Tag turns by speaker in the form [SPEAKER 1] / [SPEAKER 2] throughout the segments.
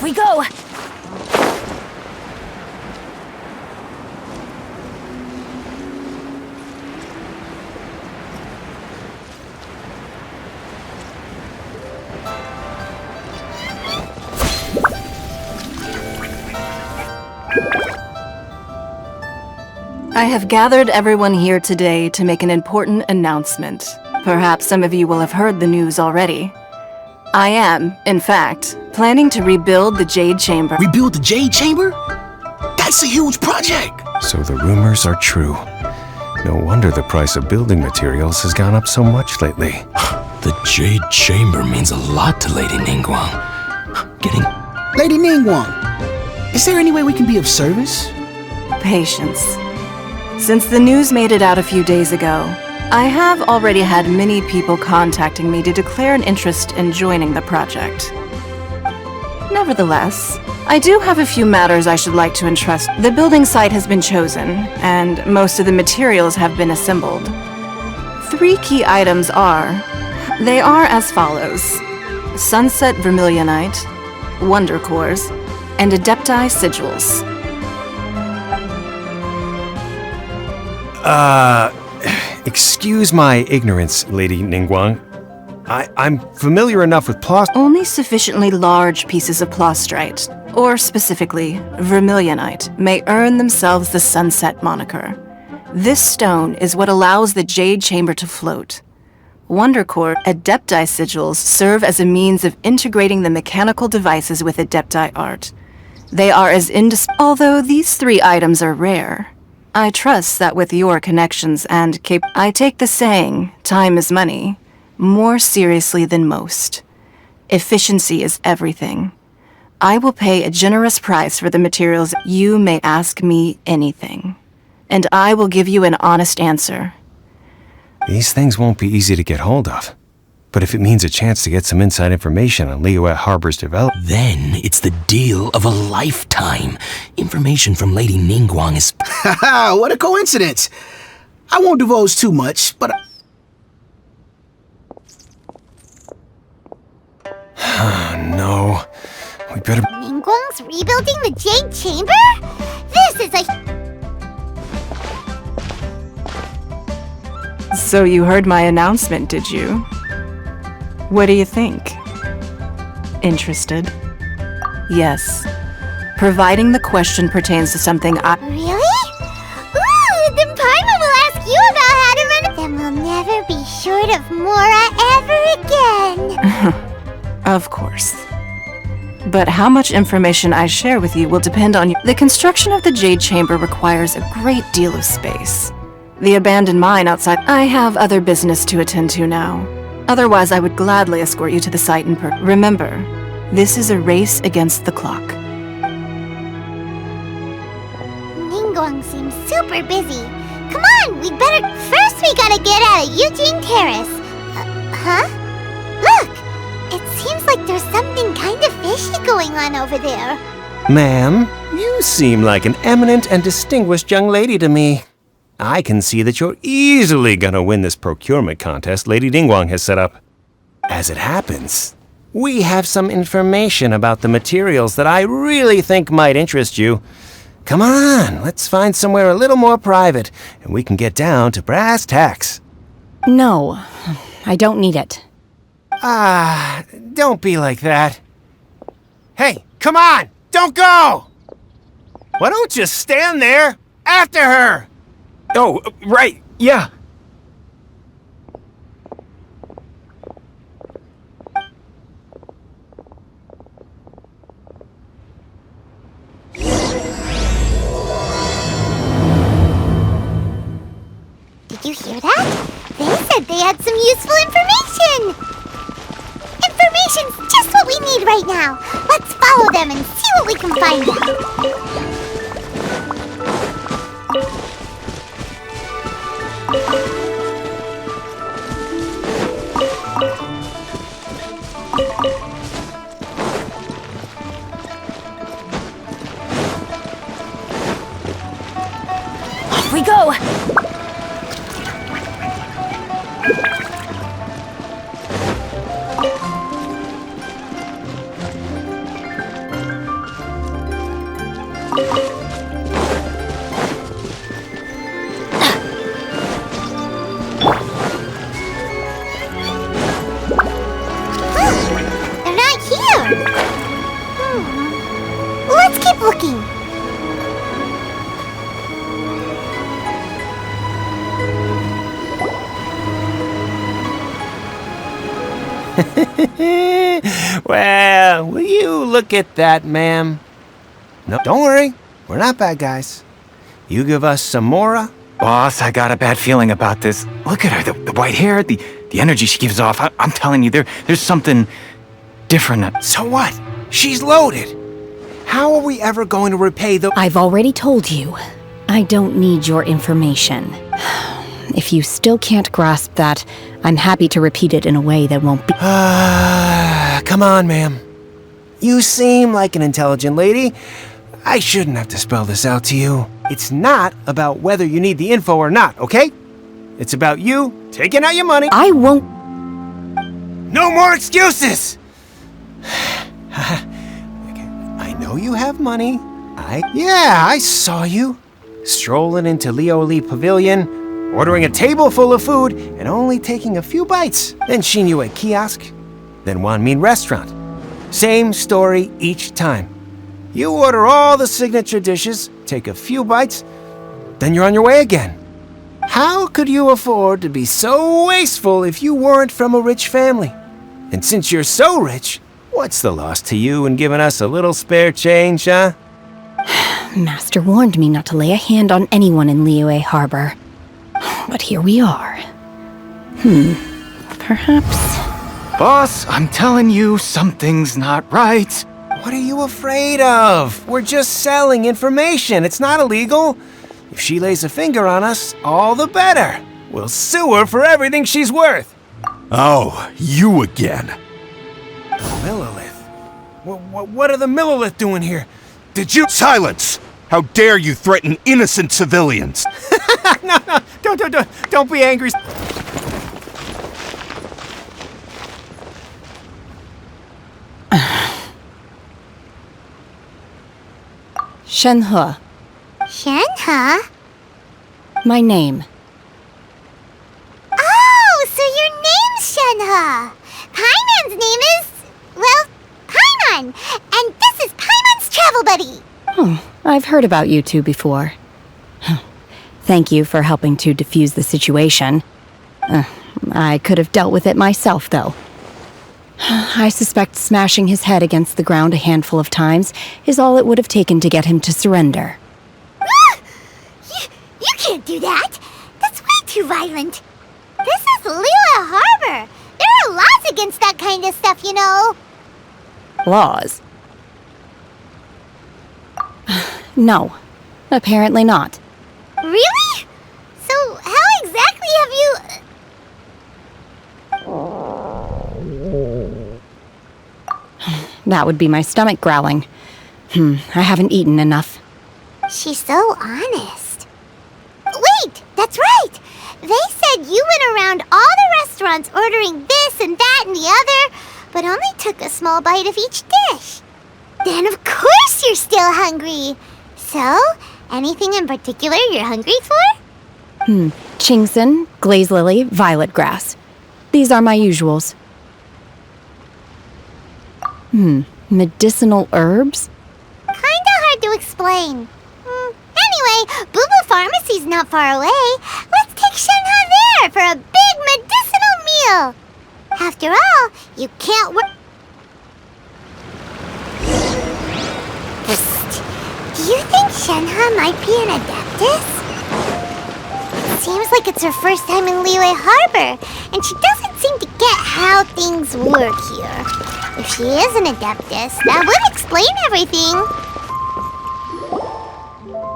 [SPEAKER 1] we go!
[SPEAKER 2] I have gathered everyone here today to make an important announcement. Perhaps some of you will have heard the news already. I am, in fact, planning to rebuild the Jade Chamber.
[SPEAKER 3] Rebuild the Jade Chamber? That's a huge project!
[SPEAKER 4] So the rumors are true. No wonder the price of building materials has gone up so much lately.
[SPEAKER 3] The Jade Chamber means a lot to Lady Ningguang.
[SPEAKER 5] Lady Ningguang, is there any way we can be of service?
[SPEAKER 2] Patience. Since the news made it out a few days ago, I have already had many people contacting me to declare an interest in joining the project. Nevertheless, I do have a few matters I should like to entrust. The building site has been chosen, and most of the materials have been assembled. 3 key items they are as follows: sunset vermilionite, wonder cores, and adepti sigils.
[SPEAKER 4] Excuse my ignorance, Lady Ningguang. I'm familiar enough with
[SPEAKER 2] Only sufficiently large pieces of plastrite, or specifically vermilionite, may earn themselves the sunset moniker. This stone is what allows the Jade Chamber to float. Wonder core adepti sigils serve as a means of integrating the mechanical devices with adepti art. They are as although these 3 items are rare. I trust that with your connections and I take the saying, time is money, more seriously than most. Efficiency is everything. I will pay a generous price for the materials. You may ask me anything, and I will give you an honest answer.
[SPEAKER 4] These things won't be easy to get hold of. But if it means a chance to get some inside information on Liyue Harbor's development...
[SPEAKER 3] Then it's the deal of a lifetime. Information from Lady Ningguang is...
[SPEAKER 5] Haha, what a coincidence! I won't divulge too much, but...
[SPEAKER 4] No. We better...
[SPEAKER 6] Ningguang's rebuilding the Jade Chamber? This is a...
[SPEAKER 2] So you heard my announcement, did you? What do you think? Interested? Yes. Providing the question pertains to something
[SPEAKER 6] Really? Ooh, then Paimon will ask you about how to run... Then we'll never be short of Mora ever again.
[SPEAKER 2] Of course. But how much information I share with you will depend on you. The construction of the Jade Chamber requires a great deal of space. The abandoned mine outside... I have other business to attend to now. Otherwise, I would gladly escort you to the site in person. Remember, this is a race against the clock.
[SPEAKER 6] Ningguang seems super busy. Come on, First we gotta get out of Eugene Terrace. Huh? Look! It seems like there's something kind of fishy going on over there.
[SPEAKER 4] Ma'am, you seem like an eminent and distinguished young lady to me. I can see that you're easily gonna win this procurement contest Lady Ningguang has set up. As it happens, we have some information about the materials that I really think might interest you. Come on, let's find somewhere a little more private, and we can get down to brass tacks.
[SPEAKER 1] No, I don't need it.
[SPEAKER 4] Don't be like that. Hey, come on, don't go! Why don't you stand there after her? Oh, right, yeah.
[SPEAKER 6] Did you hear that? They said they had some useful information! Information's just what we need right now! Let's follow them and see what we can find out!
[SPEAKER 1] Off we go!
[SPEAKER 4] Well, will you look at that, ma'am? No, don't worry. We're not bad guys. You give us some more.
[SPEAKER 7] Boss, I got a bad feeling about this. Look at her, the white hair, the energy she gives off. I'm telling you, there's something different.
[SPEAKER 4] So what? She's loaded. How are we ever going to repay the...
[SPEAKER 1] I've already told you. I don't need your information. If you still can't grasp that, I'm happy to repeat it in a way that won't be...
[SPEAKER 4] Come on, ma'am. You seem like an intelligent lady. I shouldn't have to spell this out to you. It's not about whether you need the info or not, okay? It's about you taking out your money.
[SPEAKER 1] I won't...
[SPEAKER 4] No more excuses! I know you have money. I saw you. Strolling into Leo Lee Pavilion, ordering a table full of food, and only taking a few bites. Then Shinyu kiosk, then Wanmin restaurant. Same story each time. You order all the signature dishes, take a few bites, then you're on your way again. How could you afford to be so wasteful if you weren't from a rich family? And since you're so rich, what's the loss to you in giving us a little spare change, huh?
[SPEAKER 1] Master warned me not to lay a hand on anyone in Liyue Harbor. But here we are. Perhaps...
[SPEAKER 7] Boss, I'm telling you, something's not right.
[SPEAKER 4] What are you afraid of? We're just selling information. It's not illegal. If she lays a finger on us, all the better. We'll sue her for everything she's worth.
[SPEAKER 8] Oh, you again.
[SPEAKER 4] Millilith? What are the Millilith doing here?
[SPEAKER 8] Did you— Silence! How dare you threaten innocent civilians?
[SPEAKER 4] No, don't be angry.
[SPEAKER 1] Shenhe,
[SPEAKER 6] Shenhe?
[SPEAKER 1] my name.
[SPEAKER 6] Oh, so your name's Shenhe. Paimon's name is, well, Paimon. And this is Paimon's travel buddy.
[SPEAKER 1] I've heard about you two before. Thank you for helping to defuse the situation. I could have dealt with it myself, though. I suspect smashing his head against the ground a handful of times is all it would have taken to get him to surrender.
[SPEAKER 6] You can't do that. That's way too violent. This is Liyue Harbor. There are laws against that kind of stuff, you know.
[SPEAKER 1] Laws? No, apparently not.
[SPEAKER 6] Really? So how exactly have you...
[SPEAKER 1] That would be my stomach growling. I haven't eaten enough.
[SPEAKER 6] She's so honest. Wait, that's right. They said you went around all the restaurants ordering this and that and the other, but only took a small bite of each dish. Then of course you're still hungry. So, anything in particular you're hungry for?
[SPEAKER 1] Chingson, glaze lily, violet grass. These are my usuals. Medicinal herbs?
[SPEAKER 6] Kinda hard to explain. Anyway, Boo Pharmacy's not far away. Let's take Shenhe there for a big medicinal meal. After all, you can't work... Psst. Do you think Shenhe might be an adeptus? It seems like it's her first time in Liyue Harbor, and she doesn't seem to get how things work here. If she is an adeptus, that would explain everything.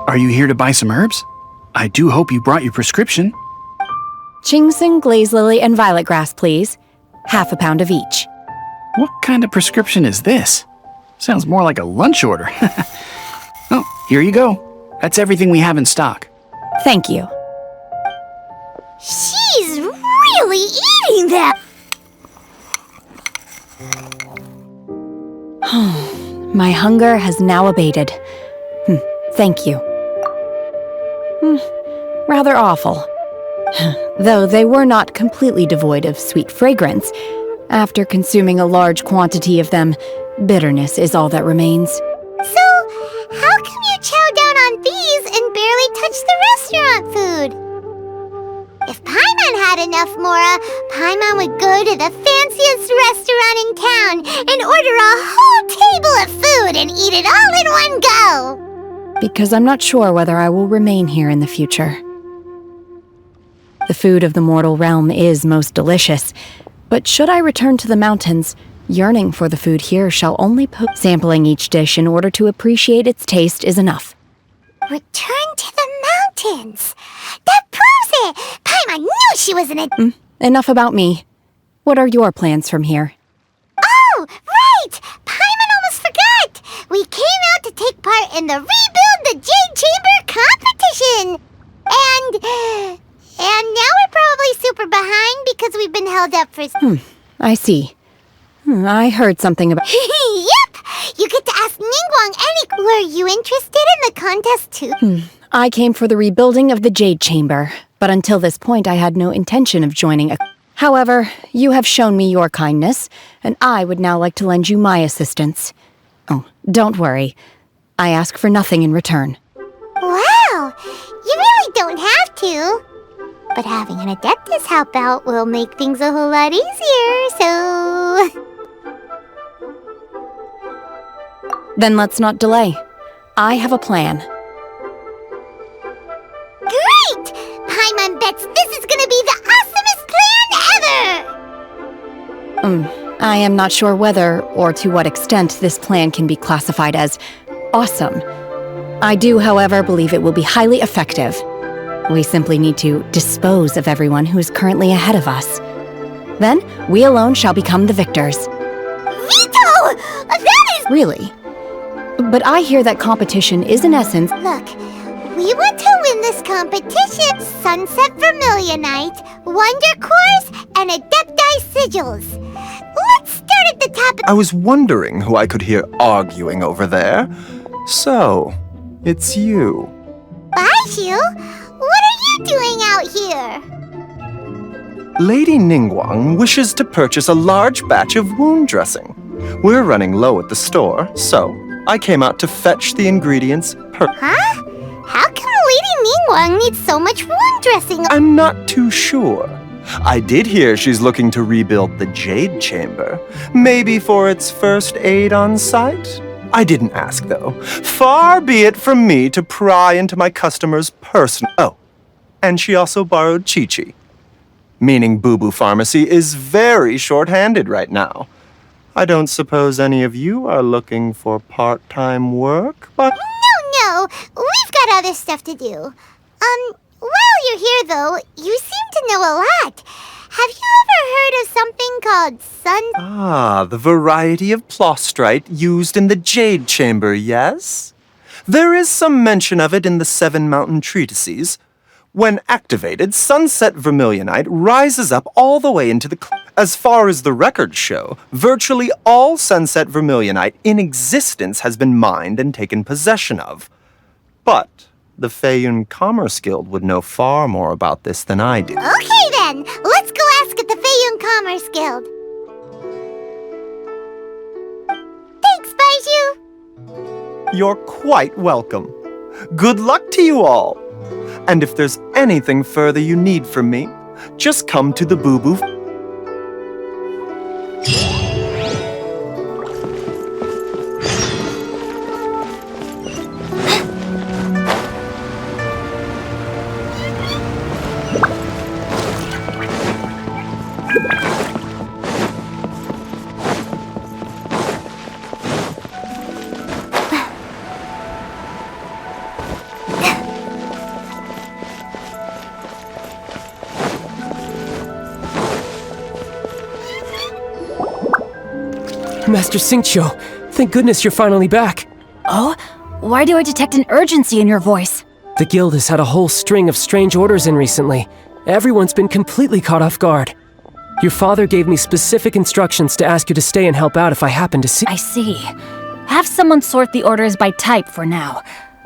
[SPEAKER 5] Are you here to buy some herbs? I do hope you brought your prescription.
[SPEAKER 1] Chingson, glaze lily, and violet grass, please. Half a pound of each.
[SPEAKER 5] What kind of prescription is this? Sounds more like a lunch order. Oh, here you go. That's everything we have in stock.
[SPEAKER 1] Thank you.
[SPEAKER 6] She's really eating that!
[SPEAKER 1] My hunger has now abated. Thank you. Rather awful. Though they were not completely devoid of sweet fragrance. After consuming a large quantity of them, bitterness is all that remains.
[SPEAKER 6] So, how come you chow down on these and barely touch the restaurant food? If Paimon had enough Mora, Paimon would go to the fanciest restaurant in town and order a whole table of food and eat it all in one go?
[SPEAKER 1] Because I'm not sure whether I will remain here in the future. The food of the mortal realm is most delicious, but should I return to the mountains, yearning for the food here shall only sampling each dish in order to appreciate its taste is enough.
[SPEAKER 6] Return to the mountains! That proves it! Paimon knew she was
[SPEAKER 1] Enough about me. What are your plans from here?
[SPEAKER 6] Oh, right! Paimon almost forgot! We came out to take part in the Rebuild the Jade Chamber competition! And now we're probably super behind because we've been held up for...
[SPEAKER 1] I see. I heard something about...
[SPEAKER 6] Yep! You get to ask Ningguang any... Were you interested in the contest too?
[SPEAKER 1] I came for the rebuilding of the Jade Chamber, but until this point I had no intention of joining a... However, you have shown me your kindness, and I would now like to lend you my assistance. Oh, don't worry. I ask for nothing in return.
[SPEAKER 6] Wow! You really don't have to. But having an Adeptus help out will make things a whole lot easier, so...
[SPEAKER 1] Then let's not delay. I have a plan.
[SPEAKER 6] Great! Paimon bets this is gonna be the awesomest plan ever!
[SPEAKER 1] I am not sure whether or to what extent this plan can be classified as awesome. I do, however, believe it will be highly effective. We simply need to dispose of everyone who is currently ahead of us. Then, we alone shall become the victors.
[SPEAKER 6] Vito! That is...
[SPEAKER 1] Really? But I hear that competition is in essence...
[SPEAKER 6] Look, we want to win this competition. Sunset Vermilionite, Wonder Cores, and Adepti Sigils. Let's start at the top.
[SPEAKER 9] I was wondering who I could hear arguing over there. So, it's you.
[SPEAKER 6] Baishu? What are you doing out here?
[SPEAKER 9] Lady Ningguang wishes to purchase a large batch of wound dressing. We're running low at the store, so I came out to fetch the ingredients
[SPEAKER 6] Huh? How come Lady Ningguang needs so much wound dressing?
[SPEAKER 9] I'm not too sure. I did hear she's looking to rebuild the Jade Chamber. Maybe for its first aid on site? I didn't ask, though. Far be it from me to pry into my customer's personal... Oh, and she also borrowed Chi-Chi. Meaning Boo Boo Pharmacy is very short-handed right now. I don't suppose any of you are looking for part-time work, but...
[SPEAKER 6] No, we've got other stuff to do. While you're here, though, you seem to know a lot. Have you ever heard of something called sun...
[SPEAKER 9] Ah, the variety of plostrite used in the Jade Chamber, yes? There is some mention of it in the 7 mountain treatises. When activated, sunset vermilionite rises up all the way into the... As far as the records show, virtually all sunset vermilionite in existence has been mined and taken possession of. But the Feiyun Commerce Guild would know far more about this than I do.
[SPEAKER 6] Okay then, let's go ask at the Feiyun Commerce Guild. Thanks, Baishu.
[SPEAKER 9] You're quite welcome. Good luck to you all. And if there's anything further you need from me, just come to the Boo Boo.
[SPEAKER 10] Master Xingqiu, thank goodness you're finally back.
[SPEAKER 11] Oh? Why do I detect an urgency in your voice?
[SPEAKER 10] The guild has had a whole string of strange orders in recently. Everyone's been completely caught off guard. Your father gave me specific instructions to ask you to stay and help out if I happen to see—
[SPEAKER 11] I see. Have someone sort the orders by type for now.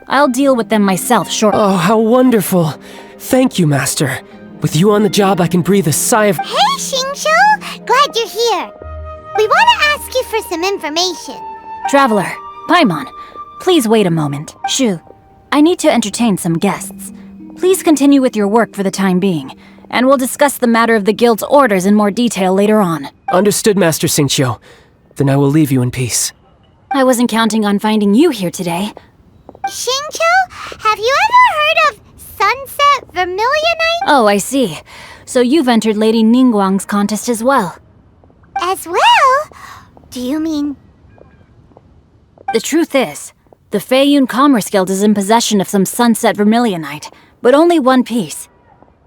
[SPEAKER 11] I'll deal with them myself shortly.
[SPEAKER 10] Oh, how wonderful. Thank you, Master. With you on the job, I can breathe a sigh of—
[SPEAKER 6] Hey, Xingqiu! Glad you're here. We want to ask you for some information.
[SPEAKER 11] Traveler, Paimon, please wait a moment. Shu, I need to entertain some guests. Please continue with your work for the time being. and we'll discuss the matter of the guild's orders in more detail later on.
[SPEAKER 10] Understood, Master Xingqiu. Then I will leave you in peace.
[SPEAKER 11] I wasn't counting on finding you here today.
[SPEAKER 6] Xingqiu, have you ever heard of sunset vermilionite?
[SPEAKER 11] Oh, I see. So you've entered Lady Ningguang's contest as well.
[SPEAKER 6] As well? Do you mean...
[SPEAKER 11] The truth is, the Feiyun Commerce Guild is in possession of some sunset vermilionite, but only one piece.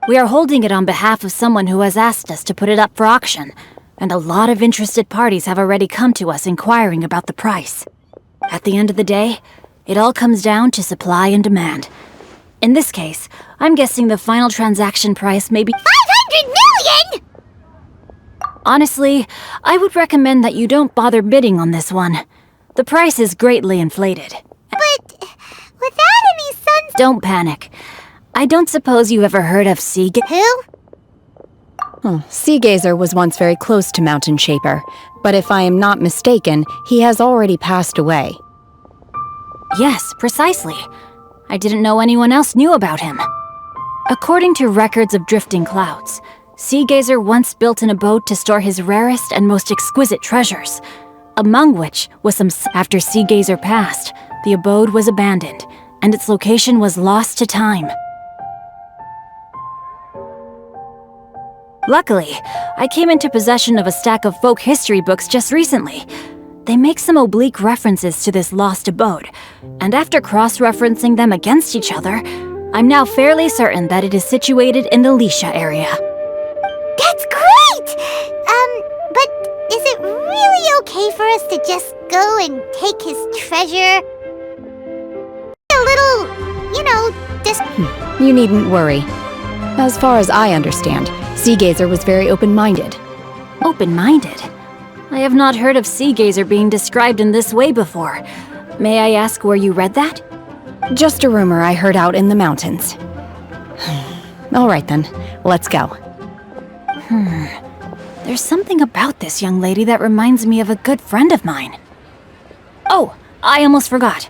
[SPEAKER 11] We are holding it on behalf of someone who has asked us to put it up for auction, and a lot of interested parties have already come to us inquiring about the price. At the end of the day, it all comes down to supply and demand. In this case, I'm guessing the final transaction price may be
[SPEAKER 6] 500 million?!
[SPEAKER 11] Honestly, I would recommend that you don't bother bidding on this one. The price is greatly inflated.
[SPEAKER 6] But without any suns...
[SPEAKER 11] Don't panic. I don't suppose you ever heard of
[SPEAKER 6] Who?
[SPEAKER 1] Seagazer was once very close to Mountain Shaper, but if I am not mistaken, he has already passed away.
[SPEAKER 11] Yes, precisely. I didn't know anyone else knew about him. According to records of drifting clouds, Seagazer once built an abode to store his rarest and most exquisite treasures, among which was some... After Seagazer passed, the abode was abandoned, and its location was lost to time. Luckily, I came into possession of a stack of folk history books just recently. They make some oblique references to this lost abode, and after cross-referencing them against each other, I'm now fairly certain that it is situated in the Lisha area.
[SPEAKER 6] That's great! But is it really okay for us to just go and take his treasure? A little,
[SPEAKER 1] You needn't worry. As far as I understand, Seagazer was very open-minded.
[SPEAKER 11] Open-minded? I have not heard of Seagazer being described in this way before. May I ask where you read that?
[SPEAKER 1] Just a rumor I heard out in the mountains. All right then, let's go.
[SPEAKER 11] There's something about this young lady that reminds me of a good friend of mine. Oh, I almost forgot.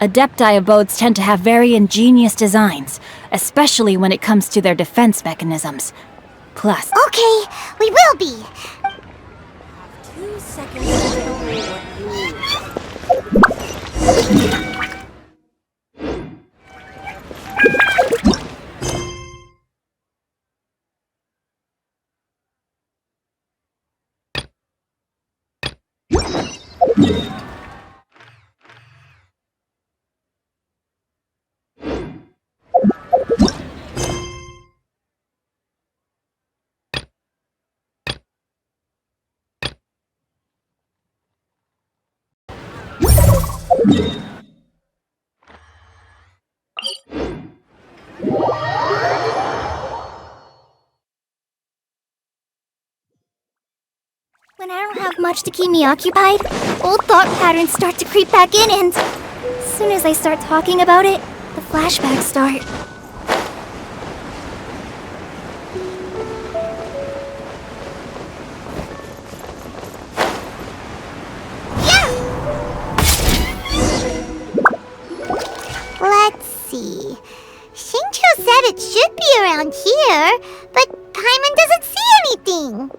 [SPEAKER 11] Adepti abodes tend to have very ingenious designs, especially when it comes to their defense mechanisms. Plus...
[SPEAKER 6] Okay, we will be.
[SPEAKER 12] 2 seconds to tell me
[SPEAKER 6] When I don't have much to keep me occupied, old thought patterns start to creep back in, and as soon as I start talking about it, the flashbacks start. Let's see. Xingqiu said it should be around here, but Paimon doesn't see anything.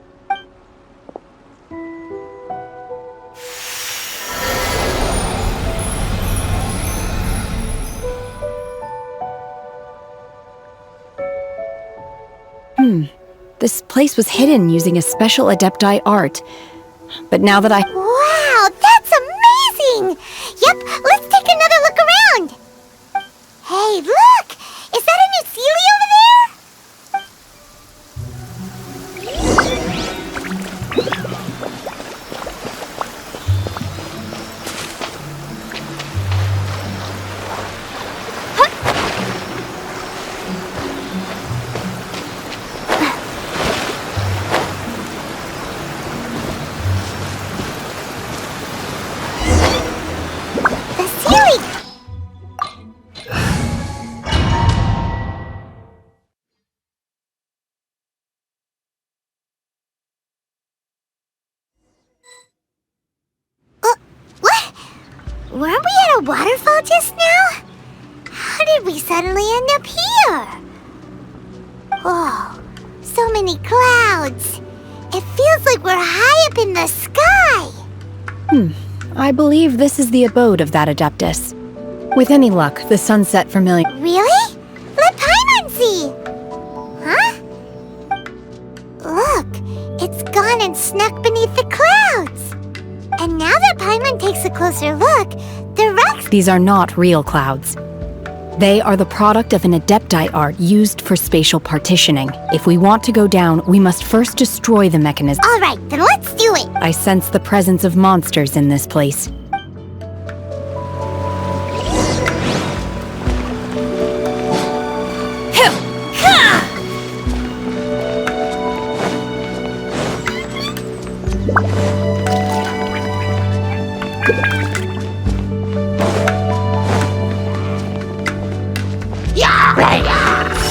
[SPEAKER 1] This place was hidden using a special Adepti art. But now that
[SPEAKER 6] Wow, that's amazing! Yep, let's take another look around! Hey, look! Is that a new Sealy over there? The Sealy! What? Weren't we at a waterfall just now? How did we suddenly end up here? Oh, so many clouds. It feels like we're high up in the sky.
[SPEAKER 1] I believe this is the abode of that Adeptus. With any luck, the sunset vermilion...
[SPEAKER 6] Really? Let Paimon see! Huh? Look, it's gone and snuck beneath the clouds. And now that Paimon takes a closer look, the rocks...
[SPEAKER 1] These are not real clouds. They are the product of an Adepti art used for spatial partitioning. If we want to go down, we must first destroy the mechanism.
[SPEAKER 6] Alright, then let's do it!
[SPEAKER 1] I sense the presence of monsters in this place.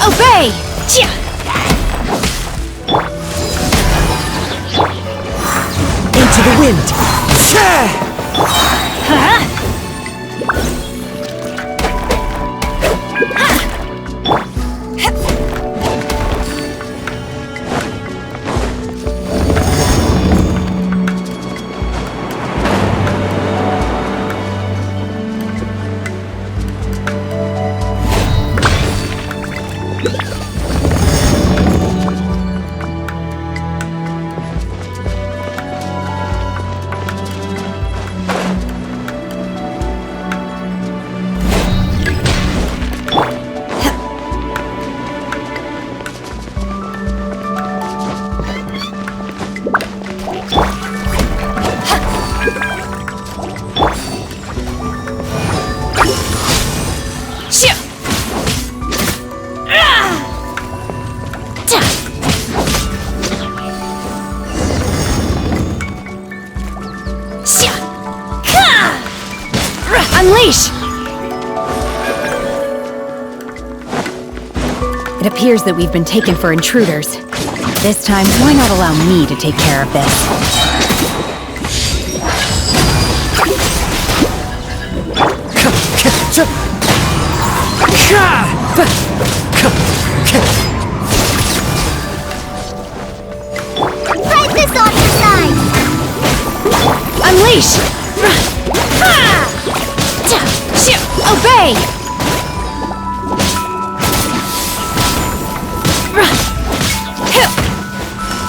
[SPEAKER 11] Obey!
[SPEAKER 10] Into the wind!
[SPEAKER 1] Unleash! It appears that we've been taken for intruders. This time, why not allow me to take care of this?
[SPEAKER 6] Break this off the side!
[SPEAKER 1] Unleash! Obey!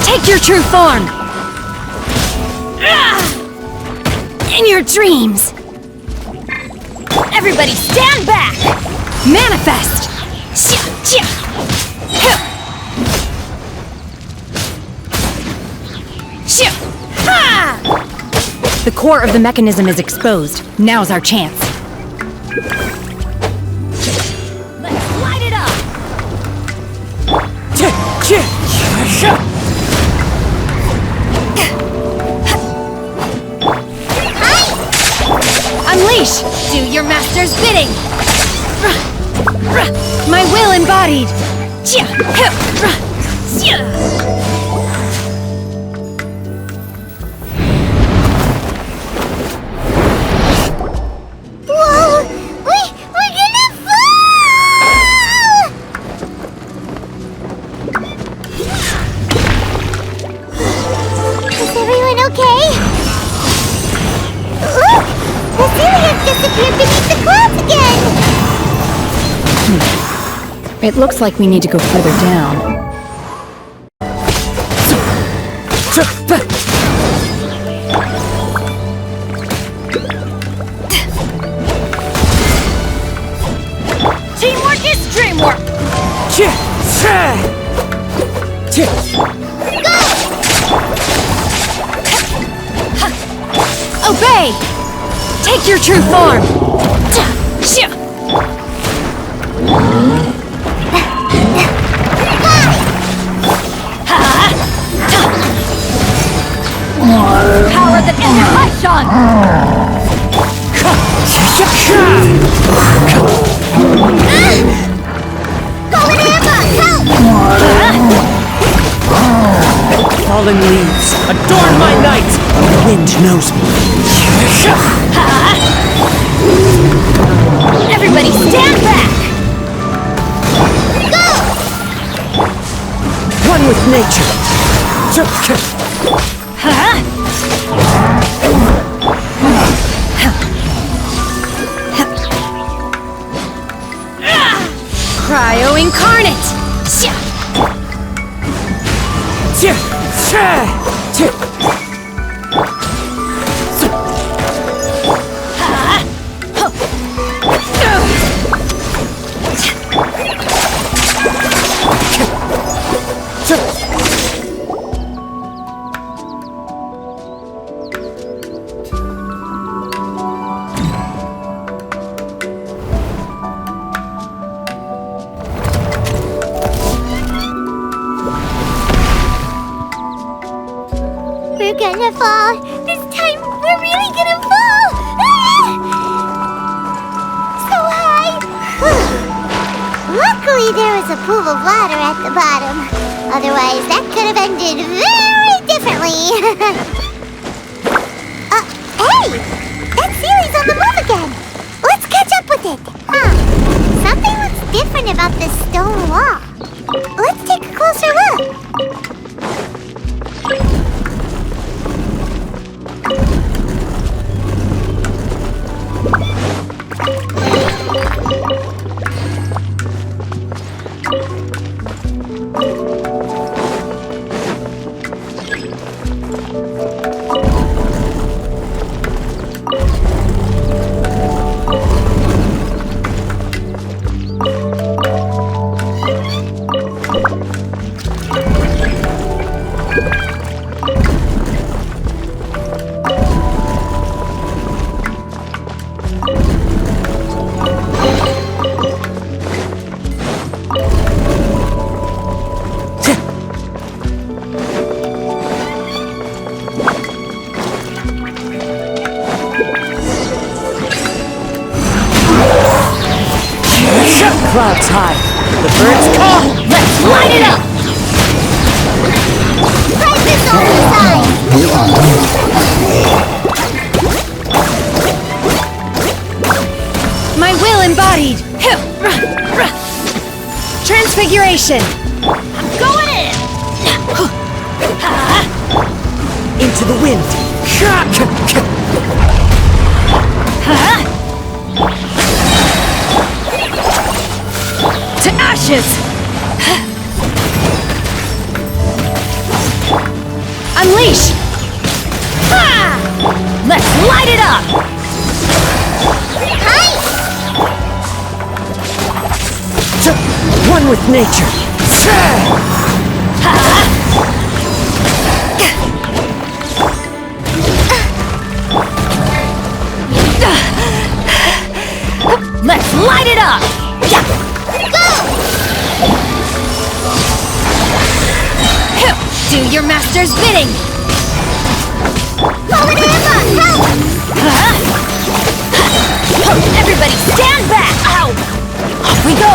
[SPEAKER 1] Take your true form! In your dreams! Everybody stand back! Manifest! The core of the mechanism is exposed. Now's our chance.
[SPEAKER 11] Let's light it up!
[SPEAKER 1] Unleash!
[SPEAKER 11] Do your master's bidding!
[SPEAKER 1] My will embodied!
[SPEAKER 6] Whoa! We're gonna fall! Is everyone okay? Look! The ceiling has disappeared beneath the clouds again!
[SPEAKER 1] It looks like we need to go further down.
[SPEAKER 11] Teamwork is dreamwork!
[SPEAKER 1] Obey! Take your true form!
[SPEAKER 11] Power that ends my shot!
[SPEAKER 6] Golden Emma, help!
[SPEAKER 10] Fallen leaves, adorn my night! The wind knows me.
[SPEAKER 11] Everybody stand back!
[SPEAKER 6] Go!
[SPEAKER 10] One with nature.
[SPEAKER 11] Cryo incarnate!
[SPEAKER 6] We're gonna fall. This time, we're really gonna fall. Ah! So high. Luckily, there was a pool of water at the bottom. Otherwise, that could have ended very differently. Hey! That sealie's on the move again. Let's catch up with it. Something looks different about this stone wall. Let's take a closer look.
[SPEAKER 10] Clouds high. The birds call.
[SPEAKER 11] Let's light it up!
[SPEAKER 6] Press this over side.
[SPEAKER 11] My will embodied. Transfiguration. I'm going in.
[SPEAKER 10] Into the wind.
[SPEAKER 11] To ashes! Unleash! Ha! Let's light it up!
[SPEAKER 10] One with nature.
[SPEAKER 11] Let's light it up! Do your master's bidding! Everybody stand back! Ow! Off we go!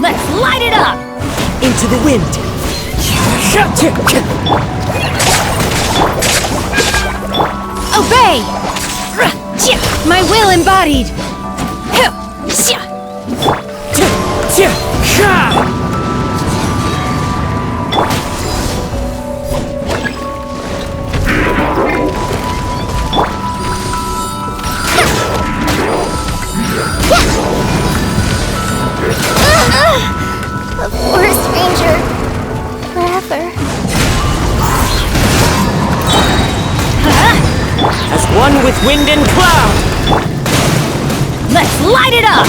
[SPEAKER 11] Let's light it up!
[SPEAKER 10] Into the wind.
[SPEAKER 11] Obey! My will embodied!
[SPEAKER 6] The forest ranger. Forever.
[SPEAKER 10] As one with wind and cloud.
[SPEAKER 11] Let's light it up!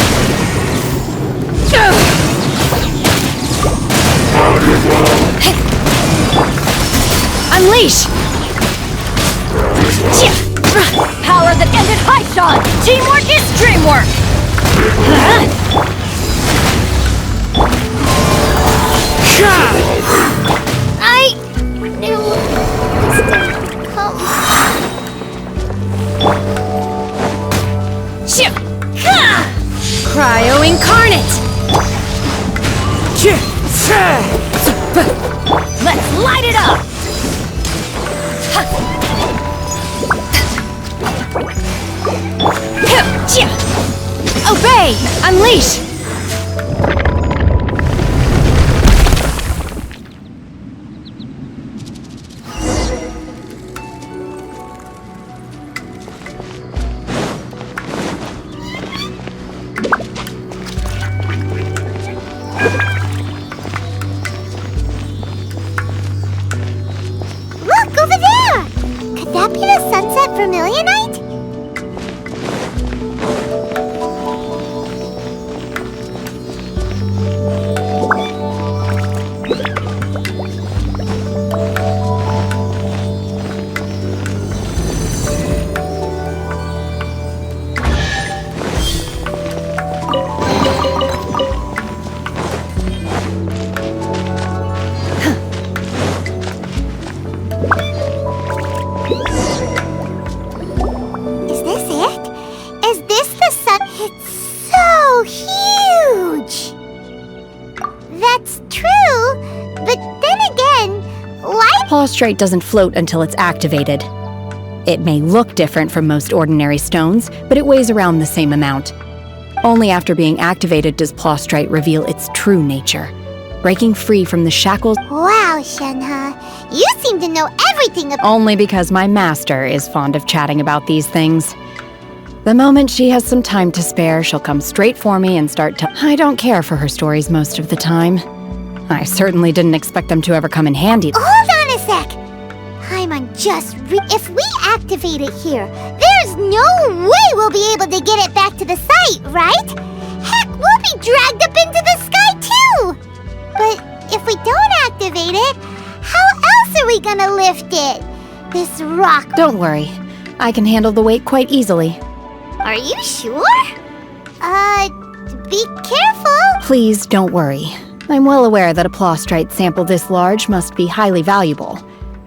[SPEAKER 11] Unleash! Power that ended Haishan! Teamwork is dreamwork!
[SPEAKER 6] I knew this day would come.
[SPEAKER 11] Cryo incarnate! Let's light it up!
[SPEAKER 1] Obey! Unleash!
[SPEAKER 6] Look, over there! Could that be the sunset vermilionite? Is this it? Is this the sun? It's so huge! That's true, but then again, why?
[SPEAKER 1] Plaustrite doesn't float until it's activated. It may look different from most ordinary stones, but it weighs around the same amount. Only after being activated does plaustrite reveal its true nature, breaking free from the shackles
[SPEAKER 6] Wow, Shenhe, you seem to know everything about.
[SPEAKER 1] only because my master is fond of chatting about these things. The moment she has some time to spare, she'll come straight for me and start to. I don't care for her stories most of the time. I certainly didn't expect them to ever come in handy.
[SPEAKER 6] Hold on a sec! Paimon if we activate it here, there's no way we'll be able to get it back to the site, right? Heck, we'll be dragged up into the sky too! But if we don't activate it, how else are we gonna lift it? This rock.
[SPEAKER 1] Don't worry. I can handle the weight quite easily.
[SPEAKER 6] Are you sure? Be careful!
[SPEAKER 1] Please don't worry. I'm well aware that a plaustrite sample this large must be highly valuable.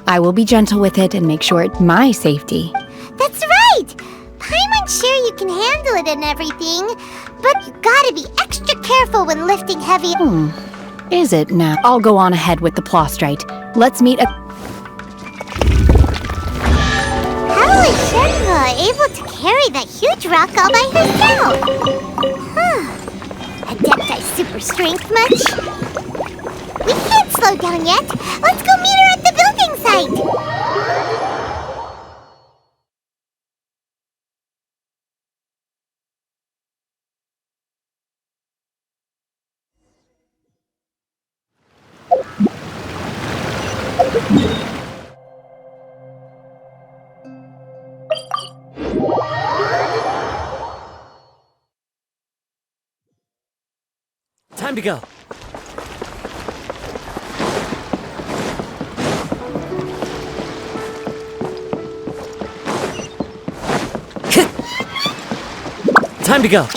[SPEAKER 1] I will be gentle with it and make sure it's my safety.
[SPEAKER 6] That's right! Paimon's sure you can handle it and everything, but you gotta be extra careful when lifting heavy.
[SPEAKER 1] Is it now? I'll go on ahead with the plaustrite. Let's meet a.
[SPEAKER 6] How is Shenhe able to carry that huge rock all by herself? Adepti super strength much? We can't slow down yet. Let's go meet her at the building site.
[SPEAKER 10] Time to go. Time to go.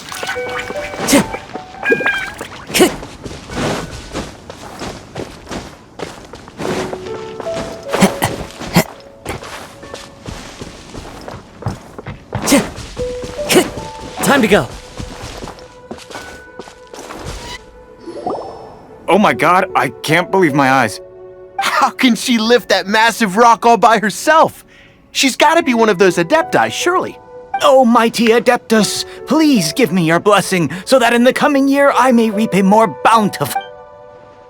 [SPEAKER 10] Time to go.
[SPEAKER 7] Oh my god, I can't believe my eyes.
[SPEAKER 8] How can she lift that massive rock all by herself? She's gotta be one of those adepti, surely.
[SPEAKER 7] Oh, mighty Adeptus, please give me your blessing so that in the coming year I may reap a more bountiful.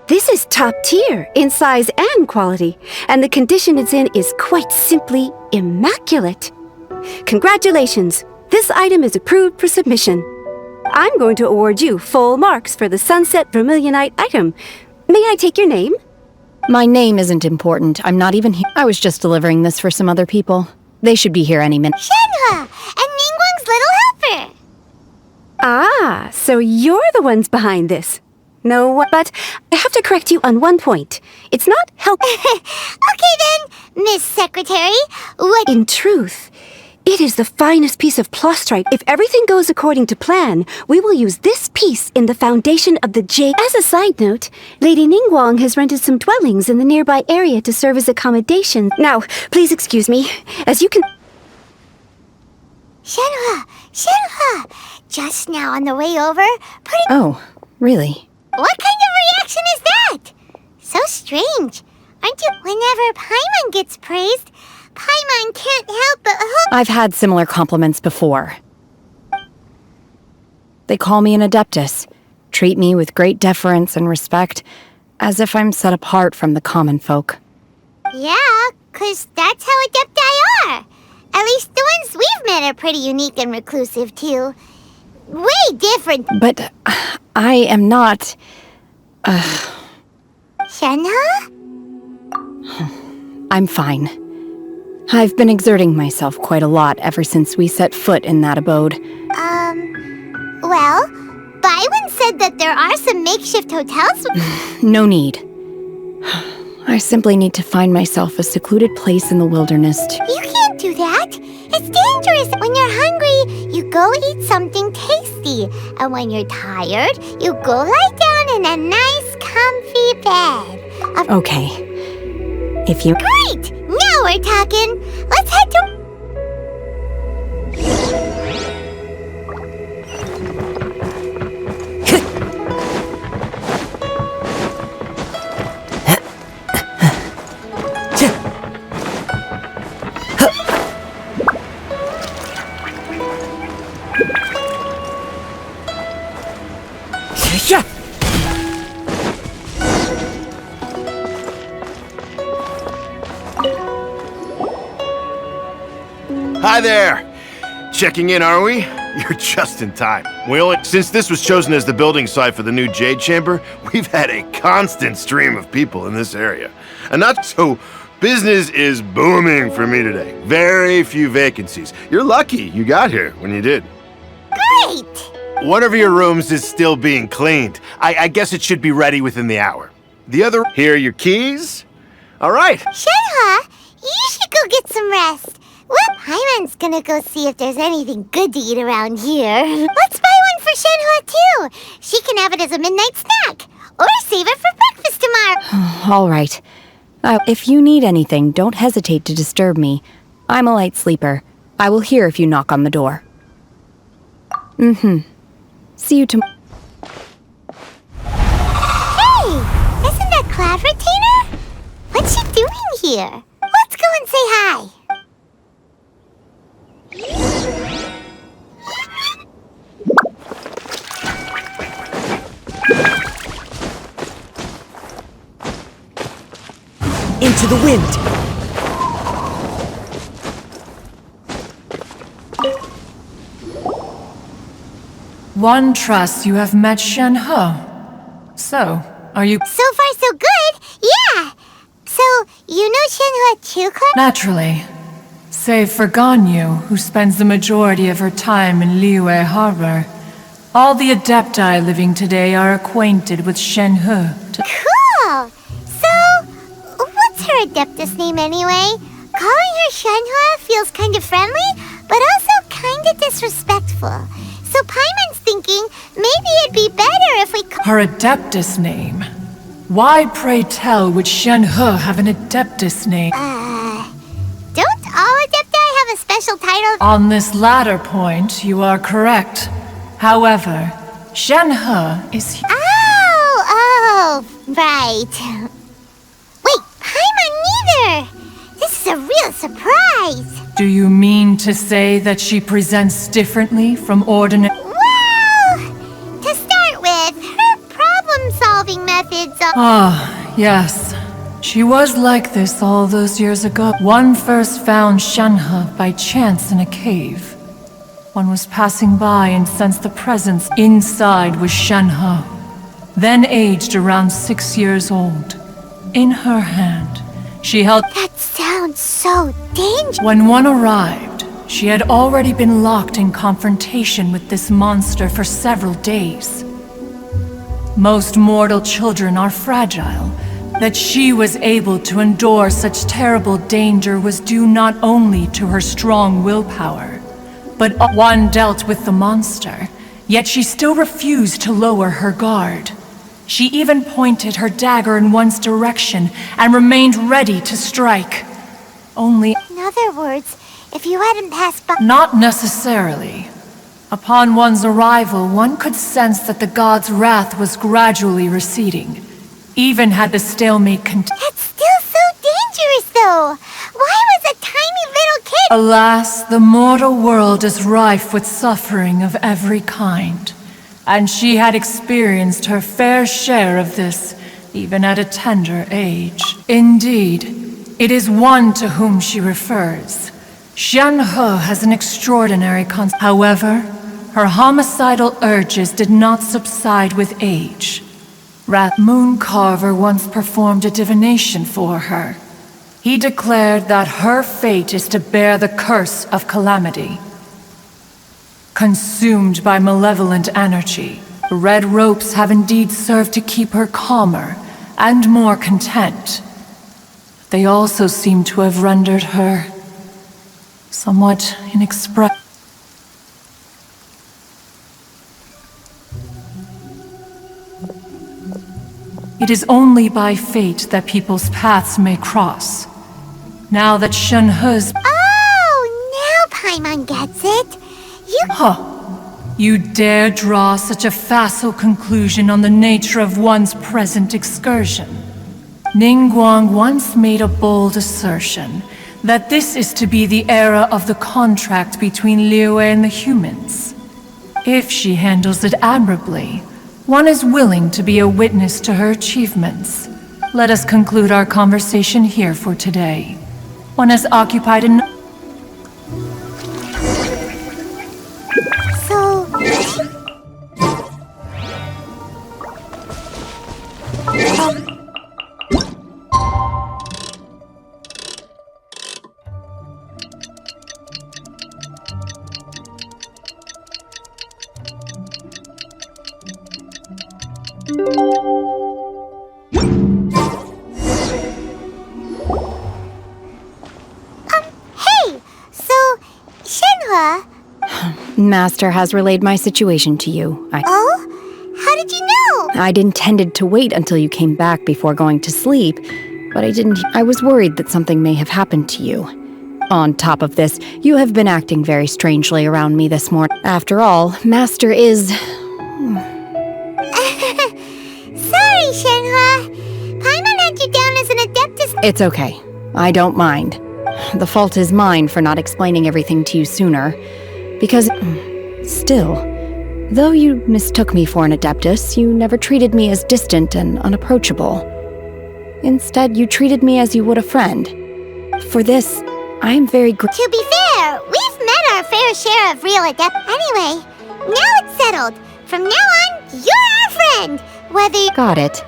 [SPEAKER 13] This is top tier in size and quality, and the condition it's in is quite simply immaculate. Congratulations! This item is approved for submission. I'm going to award you full marks for the Sunset Vermilionite item. May I take your name?
[SPEAKER 1] My name isn't important. I'm not even here. I was just delivering this for some other people. They should be here any minute.
[SPEAKER 6] Shenhe and Ningguang's little helper.
[SPEAKER 13] Ah, so you're the ones behind this. No, but I have to correct you on one point. It's not help.
[SPEAKER 6] Okay then, Miss Secretary, what?
[SPEAKER 13] In truth, it is the finest piece of plaustrite. If everything goes according to plan, we will use this piece in the foundation of the jade. As a side note, Lady Ningguang has rented some dwellings in the nearby area to serve as accommodation. Now, please excuse me, as you can...
[SPEAKER 6] Shenhe, just now on the way over, putting...
[SPEAKER 1] Oh, really?
[SPEAKER 6] What kind of reaction is that? So strange. Aren't you... Whenever Paimon gets praised, Paimon can't help but...
[SPEAKER 1] I've had similar compliments before. They call me an adeptus, treat me with great deference and respect, as if I'm set apart from the common folk.
[SPEAKER 6] Yeah, 'cause that's how adepti are. At least the ones we've met are pretty unique and reclusive, too. Way different.
[SPEAKER 1] But I am not...
[SPEAKER 6] Shenhe?
[SPEAKER 1] I'm fine. I've been exerting myself quite a lot ever since we set foot in that abode.
[SPEAKER 6] Well, Byron said that there are some makeshift hotels.
[SPEAKER 1] No need. I simply need to find myself a secluded place in the wilderness
[SPEAKER 6] You can't do that. It's dangerous. When you're hungry, you go eat something tasty. And when you're tired, you go lie down in a nice, comfy bed.
[SPEAKER 1] Okay. If you...
[SPEAKER 6] Great! Now we're talking. Let's head to...
[SPEAKER 8] Hi there! Checking in, are we? You're just in time. Since this was chosen as the building site for the new Jade Chamber, we've had a constant stream of people in this area. And not so, business is booming for me today. Very few vacancies. You're lucky you got here when you did.
[SPEAKER 6] Great!
[SPEAKER 8] One of your rooms is still being cleaned. I guess it should be ready within the hour. The other, here are your keys. All right.
[SPEAKER 6] Shenhe, you should go get some rest. Well, Paimon's gonna go see if there's anything good to eat around here. Let's buy one for Shenhe, too. She can have it as a midnight snack. Or save it for breakfast tomorrow.
[SPEAKER 1] All right. If you need anything, don't hesitate to disturb me. I'm a light sleeper. I will hear if you knock on the door. See you tomorrow.
[SPEAKER 6] Hey! Isn't that Cloud Retainer? What's she doing here? Let's go and say hi.
[SPEAKER 14] Into the wind!
[SPEAKER 15] One trusts you have met Shenhe. So, are you...
[SPEAKER 6] So far, so good. Yeah. So, you know Shenhe too, Cloud?
[SPEAKER 15] Naturally. Save for Ganyu, who spends the majority of her time in Liyue Harbor. All the adepti living today are acquainted with Shenhe.
[SPEAKER 6] Cool! So, what's her adeptus name anyway? Calling her Shenhe feels kind of friendly, but also kind of disrespectful. So Paimon's thinking maybe it'd be better if we
[SPEAKER 15] Her adeptus name? Why, pray tell, would Shenhe have an adeptus name?
[SPEAKER 6] Don't all adepti have a special title?
[SPEAKER 15] On this latter point, you are correct. However, Shenhe is...
[SPEAKER 6] Oh, right. Wait, Paimon neither! This is a real surprise!
[SPEAKER 15] Do you mean to say that she presents differently from ordinary...
[SPEAKER 6] Well, to start with, her problem-solving methods are...
[SPEAKER 15] Ah, yes. She was like this all those years ago. One first found Shenhe by chance in a cave. One was passing by and sensed the presence. Inside was Shenhe, then aged around 6 years old. In her hand, she held...
[SPEAKER 6] That sounds so dangerous.
[SPEAKER 15] When one arrived, she had already been locked in confrontation with this monster for several days. Most mortal children are fragile. That she was able to endure such terrible danger was due not only to her strong willpower, but one dealt with the monster, yet she still refused to lower her guard. She even pointed her dagger in one's direction and remained ready to strike. Only...
[SPEAKER 6] In other words, if you hadn't passed by...
[SPEAKER 15] Not necessarily. Upon one's arrival, one could sense that the god's wrath was gradually receding. Even had the stalemate continued.
[SPEAKER 6] That's still so dangerous, though! Why was a tiny little kid...
[SPEAKER 15] Alas, the mortal world is rife with suffering of every kind. and she had experienced her fair share of this, even at a tender age. Indeed, it is one to whom she refers. Xianhe has an extraordinary However, her homicidal urges did not subside with age. Mooncarver once performed a divination for her. He declared that her fate is to bear the curse of calamity. Consumed by malevolent energy, the red ropes have indeed served to keep her calmer and more content. They also seem to have rendered her somewhat inexpressive. It is only by fate that people's paths may cross. Now that Xianhe's...
[SPEAKER 6] Oh, now Paimon gets it.
[SPEAKER 15] You dare draw such a facile conclusion on the nature of one's present excursion. Ningguang once made a bold assertion that this is to be the era of the contract between Liyue and the humans. If she handles it admirably, one is willing to be a witness to her achievements. Let us conclude our conversation here for today. One has occupied an...
[SPEAKER 6] So...
[SPEAKER 1] Master has relayed my situation to you.
[SPEAKER 6] Oh? How did you know?
[SPEAKER 1] I'd intended to wait until you came back before going to sleep, but I didn't. I was worried that something may have happened to you. On top of this, you have been acting very strangely around me this morning. After all, Master is...
[SPEAKER 6] Sorry, Xianhe. Paimon had you down as an adeptus...
[SPEAKER 1] It's okay. I don't mind. The fault is mine for not explaining everything to you sooner. Because, still, though you mistook me for an adeptus, you never treated me as distant and unapproachable. Instead, you treated me as you would a friend. For this, I am very
[SPEAKER 6] To be fair, we've met our fair share of real adepts. Anyway, now it's settled. From now on, you're our friend, whether you...
[SPEAKER 1] Got it.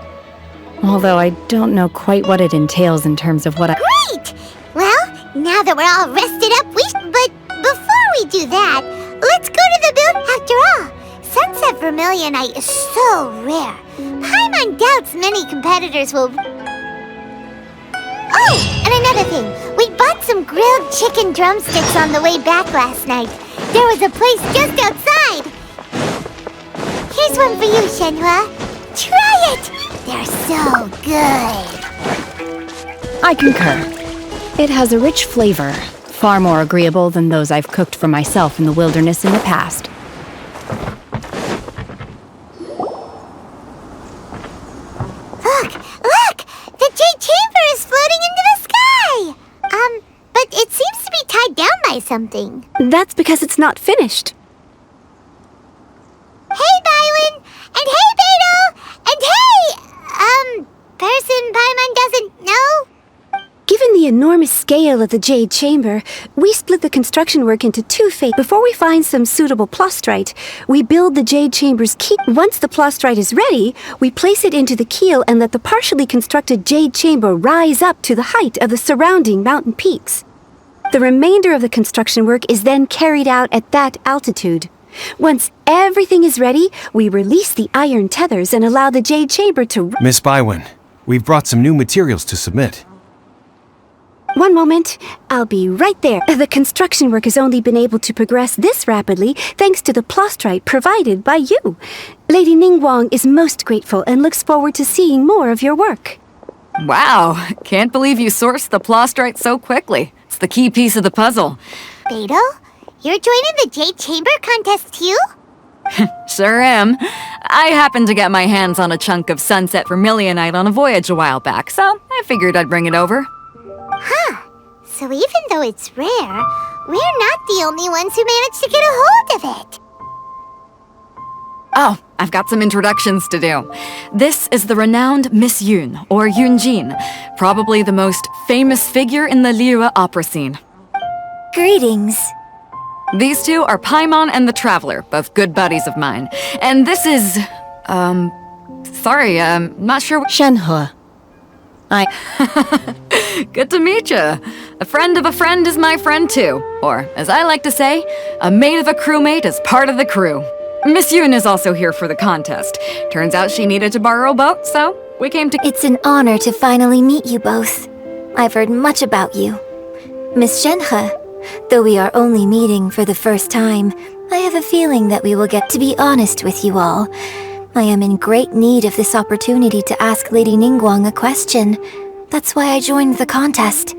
[SPEAKER 1] Although I don't know quite what it entails in terms of what I...
[SPEAKER 6] Great! Well, now that we're all rested up, But before we do that, let's go to the build. After all, sunset vermilionite is so rare. Paimon doubts many competitors will... Oh, and another thing. We bought some grilled chicken drumsticks on the way back last night. There was a place just outside. Here's one for you, Xianhe. Try it! They're so good.
[SPEAKER 1] I concur. It has a rich flavor, far more agreeable than those I've cooked for myself in the wilderness in the past.
[SPEAKER 6] Look! The jade chamber is floating into the sky! But it seems to be tied down by something.
[SPEAKER 13] That's because it's not finished.
[SPEAKER 6] Hey, Bywin! And hey, Beidou! And hey! Person Paimon doesn't know?
[SPEAKER 13] Given the enormous scale of the Jade Chamber, we split the construction work into two phases. Before we find some suitable plastrite, we build the Jade Chamber's keel. Once the plastrite is ready, we place it into the keel and let the partially constructed Jade Chamber rise up to the height of the surrounding mountain peaks. The remainder of the construction work is then carried out at that altitude. Once everything is ready, we release the iron tethers and allow the Jade Chamber to...
[SPEAKER 4] Miss Bywin, we've brought some new materials to submit.
[SPEAKER 13] One moment. I'll be right there. The construction work has only been able to progress this rapidly thanks to the plastrite provided by you. Lady Ningguang is most grateful and looks forward to seeing more of your work.
[SPEAKER 14] Wow, can't believe you sourced the plastrite so quickly. It's the key piece of the puzzle.
[SPEAKER 6] Beidou, you're joining the Jade Chamber contest too?
[SPEAKER 14] Sure am. I happened to get my hands on a chunk of sunset vermilionite on a voyage a while back, so I figured I'd bring it over.
[SPEAKER 6] Huh. So even though it's rare, we're not the only ones who managed to get a hold of it.
[SPEAKER 14] Oh, I've got some introductions to do. This is the renowned Miss Yoon, or Yoonjin, probably the most famous figure in the Liyue opera scene.
[SPEAKER 6] Greetings.
[SPEAKER 14] These two are Paimon and the Traveler, both good buddies of mine. And this is... not sure...
[SPEAKER 1] Shenhe.
[SPEAKER 14] Good to meet you. A friend of a friend is my friend too. Or, as I like to say, a mate of a crewmate is part of the crew. Miss Yoon is also here for the contest. Turns out she needed to borrow a boat, so we came to...
[SPEAKER 6] It's an honor to finally meet you both. I've heard much about you. Miss Shenhe, though we are only meeting for the first time, I have a feeling that we will get to be honest with you all. I am in great need of this opportunity to ask Lady Ningguang a question. That's why I joined the contest.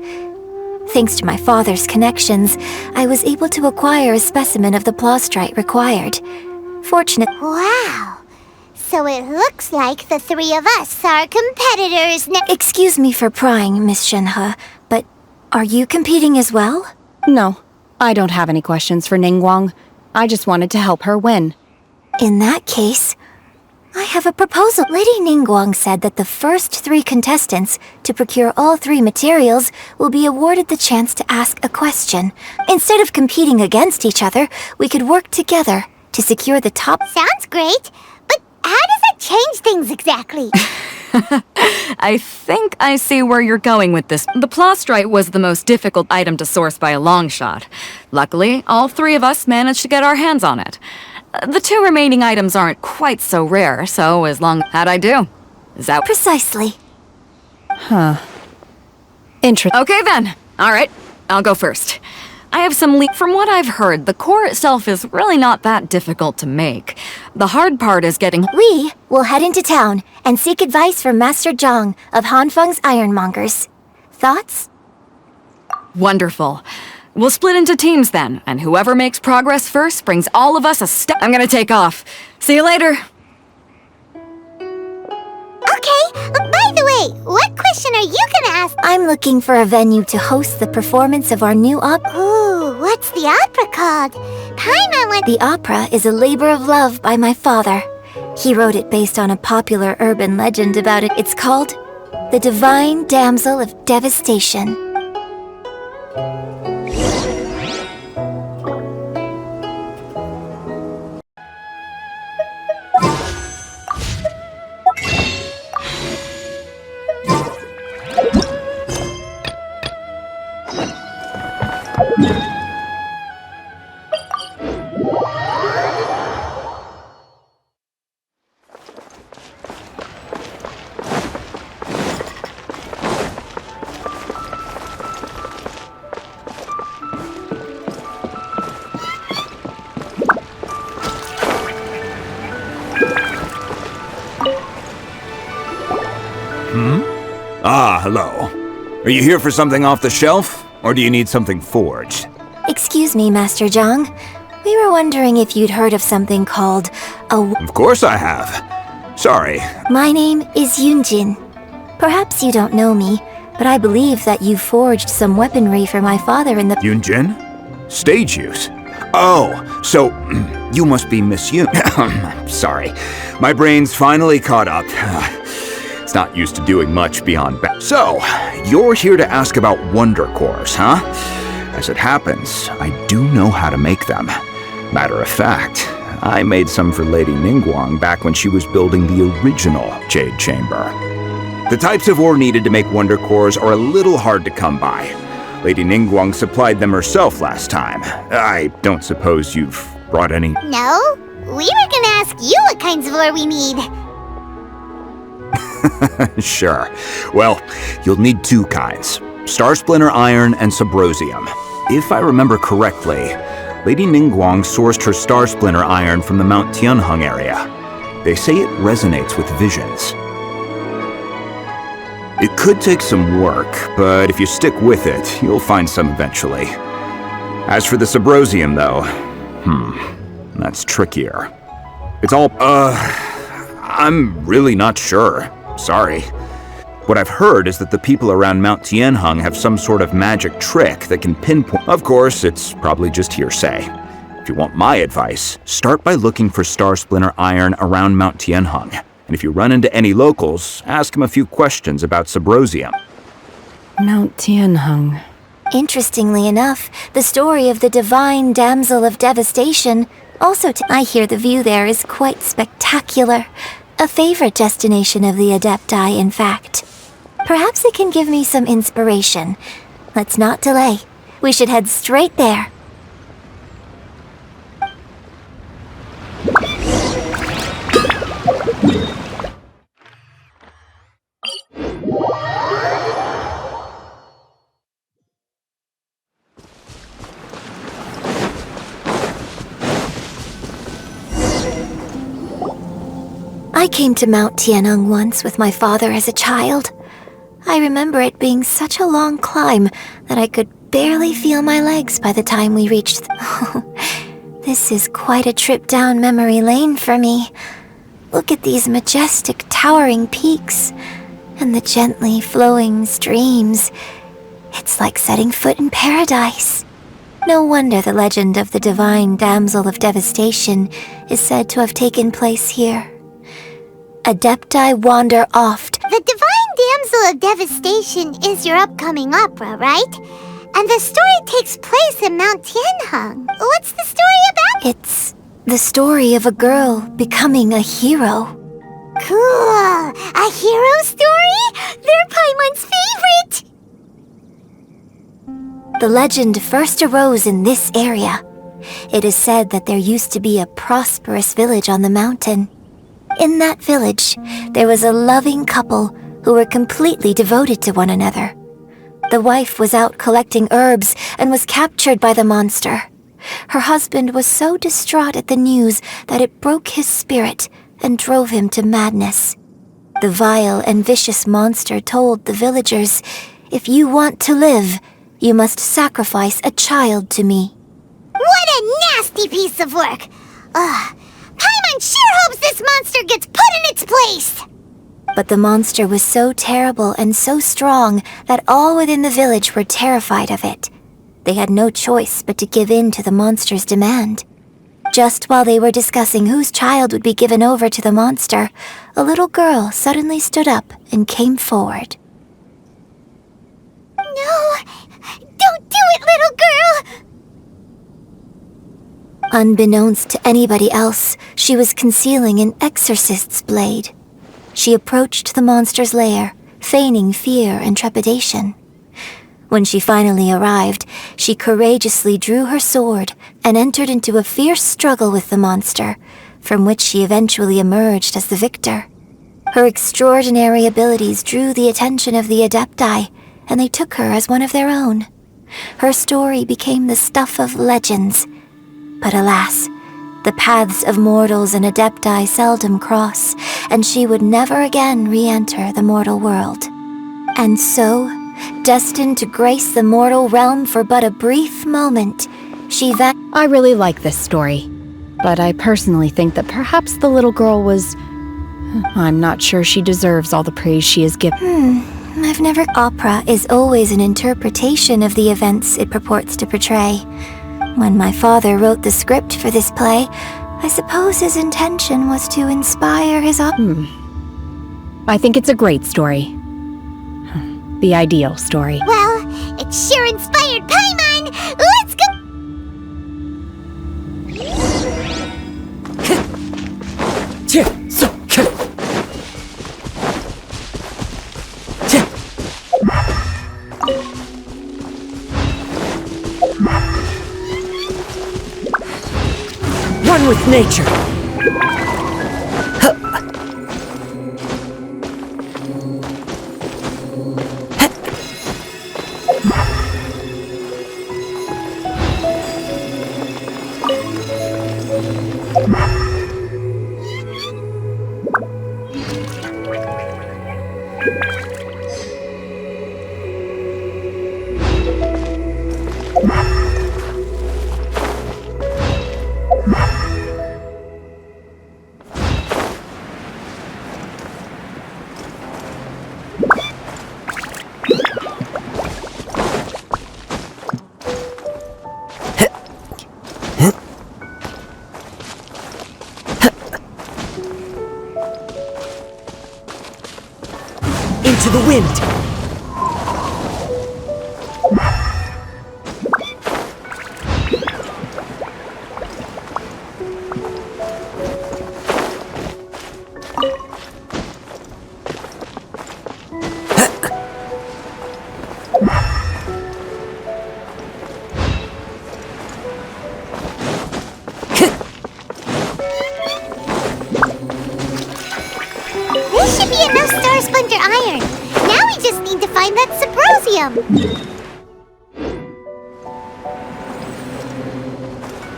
[SPEAKER 6] Thanks to my father's connections, I was able to acquire a specimen of the plaustrite required. Wow! So it looks like the three of us are competitors now. Excuse me for prying, Miss Shenhe, but are you competing as well?
[SPEAKER 1] No, I don't have any questions for Ningguang. I just wanted to help her win.
[SPEAKER 6] In that case, I have a proposal. Lady Ningguang said that the first 3 contestants to procure all 3 materials will be awarded the chance to ask a question. Instead of competing against each other, we could work together to secure the top... Sounds great, but how does that change things exactly?
[SPEAKER 14] I think I see where you're going with this. The plaustrite was the most difficult item to source by a long shot. Luckily, all 3 of us managed to get our hands on it. The 2 remaining items aren't quite so rare, so as long... How'd I do? Is that...
[SPEAKER 6] Precisely.
[SPEAKER 1] Huh.
[SPEAKER 14] Okay then. Alright, I'll go first. I have some From what I've heard, the core itself is really not that difficult to make. The hard part is getting...
[SPEAKER 6] We will head into town and seek advice from Master Zhang of Hanfeng's Ironmongers. Thoughts?
[SPEAKER 14] Wonderful. We'll split into teams then, and whoever makes progress first brings all of us a step. I'm gonna take off. See you later.
[SPEAKER 6] Okay, by the way, what question are you gonna ask? I'm looking for a venue to host the performance of our new opera. Ooh, what's the opera called? The opera is a labor of love by my father. He wrote it based on a popular urban legend about it. It's called The Divine Damsel of Devastation.
[SPEAKER 16] Ah, hello. Are you here for something off the shelf, or do you need something forged?
[SPEAKER 6] Excuse me, Master Zhang. We were wondering if you'd heard of something called a...
[SPEAKER 16] Of course I have. Sorry.
[SPEAKER 6] My name is Yoonjin. Perhaps you don't know me, but I believe that you forged some weaponry for my father in the...
[SPEAKER 16] Yoonjin? Stage use? Oh, so you must be Miss Yoon. Sorry. My brain's finally caught up. It's not used to doing much beyond So, you're here to ask about wonder cores, huh? As it happens, I do know how to make them. Matter of fact, I made some for Lady Ningguang back when she was building the original Jade Chamber. The types of ore needed to make wonder cores are a little hard to come by. Lady Ningguang supplied them herself last time. I don't suppose you've brought any...
[SPEAKER 6] No, we were gonna ask you what kinds of ore we need.
[SPEAKER 16] Sure. Well, you'll need 2 kinds. Star Splinter Iron and Subrosium. If I remember correctly, Lady Ningguang sourced her Star Splinter Iron from the Mount Tianheng area. They say it resonates with visions. It could take some work, but if you stick with it, you'll find some eventually. As for the Subrosium, though, that's trickier. It's all, I'm really not sure. Sorry. What I've heard is that the people around Mount Tianheng have some sort of magic trick that can pinpoint... Of course, it's probably just hearsay. If you want my advice, start by looking for star splinter iron around Mount Tianheng. And if you run into any locals, ask them a few questions about Subrosium.
[SPEAKER 1] Mount Tianheng.
[SPEAKER 6] Interestingly enough, the story of the divine damsel of devastation I hear the view there is quite spectacular. A favorite destination of the Adepti, in fact. Perhaps it can give me some inspiration. Let's not delay. We should head straight there. I came to Mount Tianheng once with my father as a child. I remember it being such a long climb that I could barely feel my legs by the time we reached This is quite a trip down memory lane for me. Look at these majestic towering peaks and the gently flowing streams. It's like setting foot in paradise. No wonder the legend of the divine damsel of devastation is said to have taken place here. Adepti wander oft. The divine damsel of devastation is your upcoming opera, right? And the story takes place in Mount Tianheng. What's the story about? It's the story of a girl becoming a hero. Cool! A hero story? They're Paimon's favorite! The legend first arose in this area. It is said that there used to be a prosperous village on the mountain. In that village, there was a loving couple who were completely devoted to one another. The wife was out collecting herbs and was captured by the monster. Her husband was so distraught at the news that it broke his spirit and drove him to madness. The vile and vicious monster told the villagers, "If you want to live, you must sacrifice a child to me." What a nasty piece of work! Paimon sure hopes this monster gets put in its place! But the monster was so terrible and so strong that all within the village were terrified of it. They had no choice but to give in to the monster's demand. Just while they were discussing whose child would be given over to the monster, a little girl suddenly stood up and came forward. No! Don't do it, little girl! Unbeknownst to anybody else, she was concealing an exorcist's blade. She approached the monster's lair, feigning fear and trepidation. When she finally arrived, she courageously drew her sword and entered into a fierce struggle with the monster, from which she eventually emerged as the victor. Her extraordinary abilities drew the attention of the Adepti, and they took her as one of their own. Her story became the stuff of legends. But alas, the paths of mortals and Adepti seldom cross, and she would never again re-enter the mortal world. And so, destined to grace the mortal realm for but a brief moment,
[SPEAKER 1] I really like this story, but I personally think that perhaps the little girl was... I'm not sure she deserves all the praise she is given.
[SPEAKER 6] Opera is always an interpretation of the events it purports to portray. When my father wrote the script for this play, I suppose his intention was to inspire his
[SPEAKER 1] I think it's a great story. The ideal story.
[SPEAKER 6] Well, it sure inspired Paimon! Let's go!
[SPEAKER 10] One with nature. to the wind.
[SPEAKER 6] This should be enough star splinter iron. Now we just need to find that Sbrosium.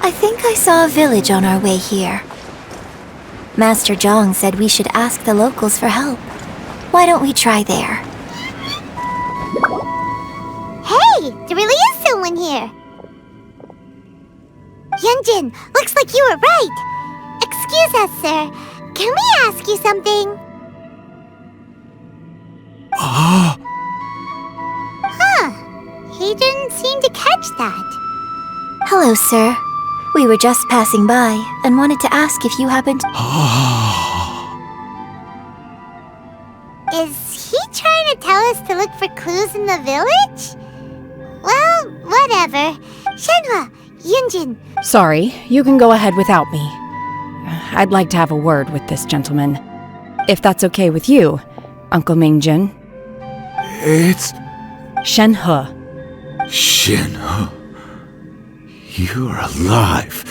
[SPEAKER 17] I think I saw a village on our way here. Master Zhang said we should ask the locals for help. Why don't we try there?
[SPEAKER 6] Hey, there really is someone here. Yunjin, looks like you were right. Excuse us, sir. Can we ask you something? Huh. He didn't seem to catch that.
[SPEAKER 17] Hello, sir. We were just passing by and wanted to ask if you happened...
[SPEAKER 6] Is he trying to tell us to look for clues in the village? Well, whatever. Shenhua, Yunjin.
[SPEAKER 1] Sorry, you can go ahead without me. I'd like to have a word with this gentleman. If that's okay with you, Uncle Mingjin.
[SPEAKER 16] It's...
[SPEAKER 1] Shenhe.
[SPEAKER 16] Shenhe. You're alive.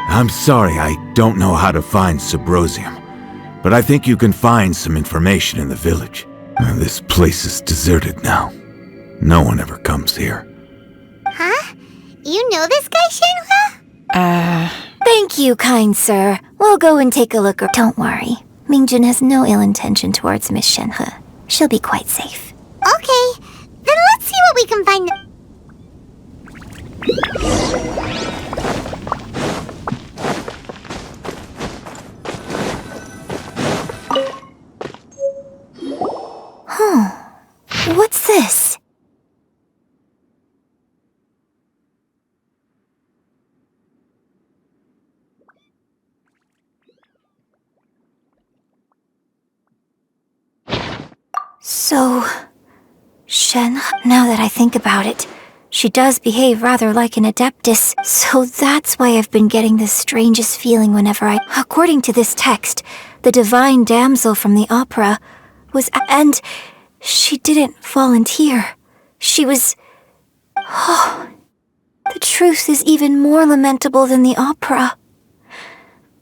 [SPEAKER 16] I'm sorry, I don't know how to find Sbrosium, but I think you can find some information in the village. This place is deserted now. No one ever comes here.
[SPEAKER 6] Huh? You know this guy, Shenhua?
[SPEAKER 17] Thank you, kind sir. We'll go and take a look. Don't worry. Mingjin has no ill intention towards Miss Shenhe. She'll be quite safe.
[SPEAKER 6] Okay, then let's see what we can find.
[SPEAKER 17] What's this? So, Shen, now that I think about it, she does behave rather like an adeptus, so that's why I've been getting the strangest feeling whenever I... According to this text, the divine damsel from the opera was... And she didn't volunteer. She was... Oh, the truth is even more lamentable than the opera.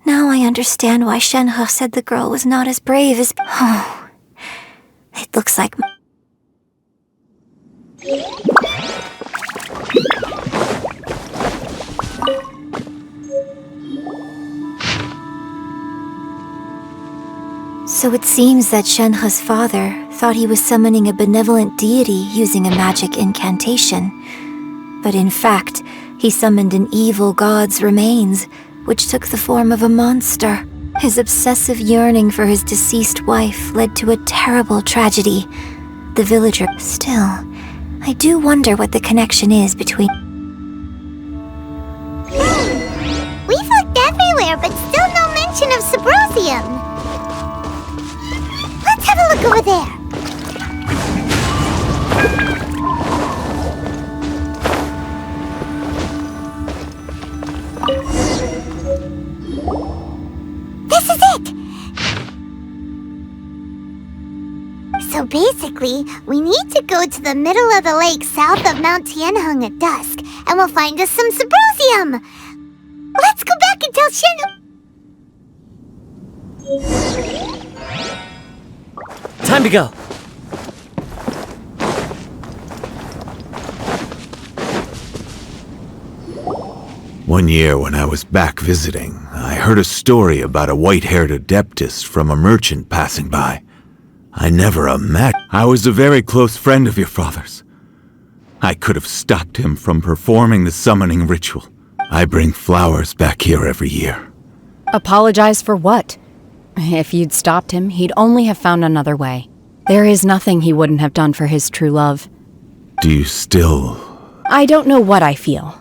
[SPEAKER 17] Now I understand why Shenhe said the girl was not as brave as... Oh, it looks like... So it seems that Shenhe's father thought he was summoning a benevolent deity using a magic incantation. But in fact, he summoned an evil god's remains, which took the form of a monster. His obsessive yearning for his deceased wife led to a terrible tragedy. The villager... Still, I do wonder what the connection is between...
[SPEAKER 6] We've looked everywhere, but still no mention of Sbrosium. Let's have a look over there. This is it! So basically, we need to go to the middle of the lake south of Mount Tianheng at dusk, and we'll find us some Sbrosium! Let's go back and tell
[SPEAKER 10] Time to go.
[SPEAKER 16] One year when I was back visiting, I heard a story about a white-haired adeptus from a merchant passing by. I never imagined I was a very close friend of your father's. I could have stopped him from performing the summoning ritual. I bring flowers back here every year.
[SPEAKER 1] Apologize for what? If you'd stopped him, he'd only have found another way. There is nothing he wouldn't have done for his true love.
[SPEAKER 16] Do you still...
[SPEAKER 1] I don't know what I feel.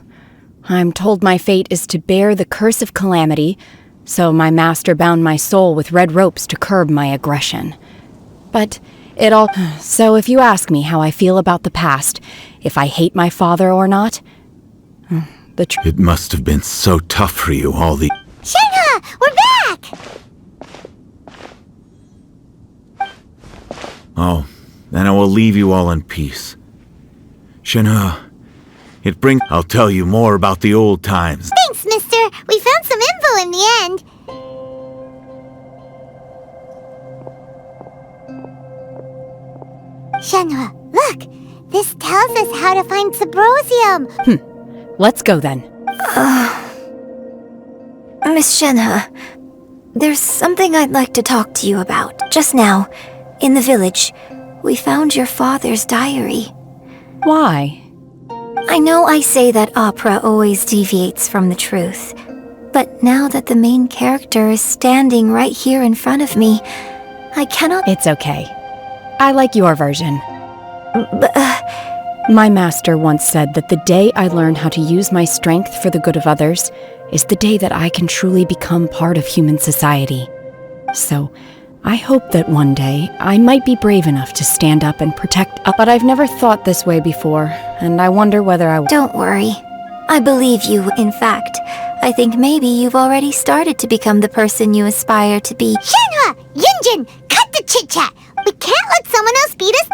[SPEAKER 1] I'm told my fate is to bear the curse of calamity, so my master bound my soul with red ropes to curb my aggression. But It all... So if you ask me how I feel about the past, if I hate my father or not,
[SPEAKER 18] It must have been so tough for you all the...
[SPEAKER 6] Shenhe! We're back!
[SPEAKER 18] Oh, then I will leave you all in peace. Shenhe, I'll tell you more about the old times.
[SPEAKER 6] Thanks, mister. We found some info in the end. Shenhe, look! This tells us how to find Tsubrosium!
[SPEAKER 1] Let's go then.
[SPEAKER 17] Miss Shenhe, there's something I'd like to talk to you about. Just now, in the village, we found your father's diary.
[SPEAKER 1] Why?
[SPEAKER 17] I know I say that opera always deviates from the truth, but now that the main character is standing right here in front of me, I cannot...
[SPEAKER 1] It's okay. I like your version. My master once said that the day I learn how to use my strength for the good of others is the day that I can truly become part of human society. So, I hope that one day I might be brave enough to stand up and protect... But I've never thought this way before, and I wonder whether I...
[SPEAKER 17] Don't worry. I believe you, in fact. I think maybe you've already started to become the person you aspire to be.
[SPEAKER 6] Shenhe! Yunjin! Cut the chit-chat! We can't let someone else beat us!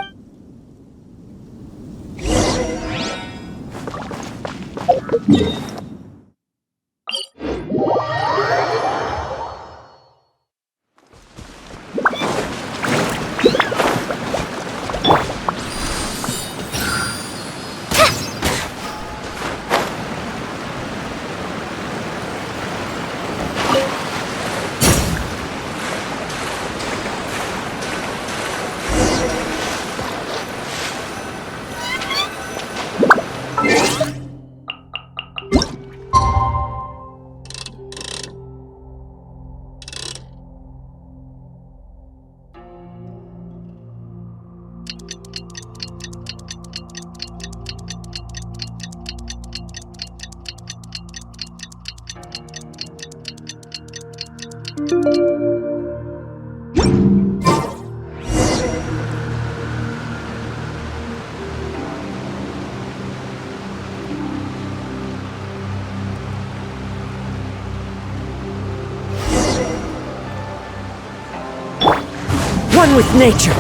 [SPEAKER 10] One with nature.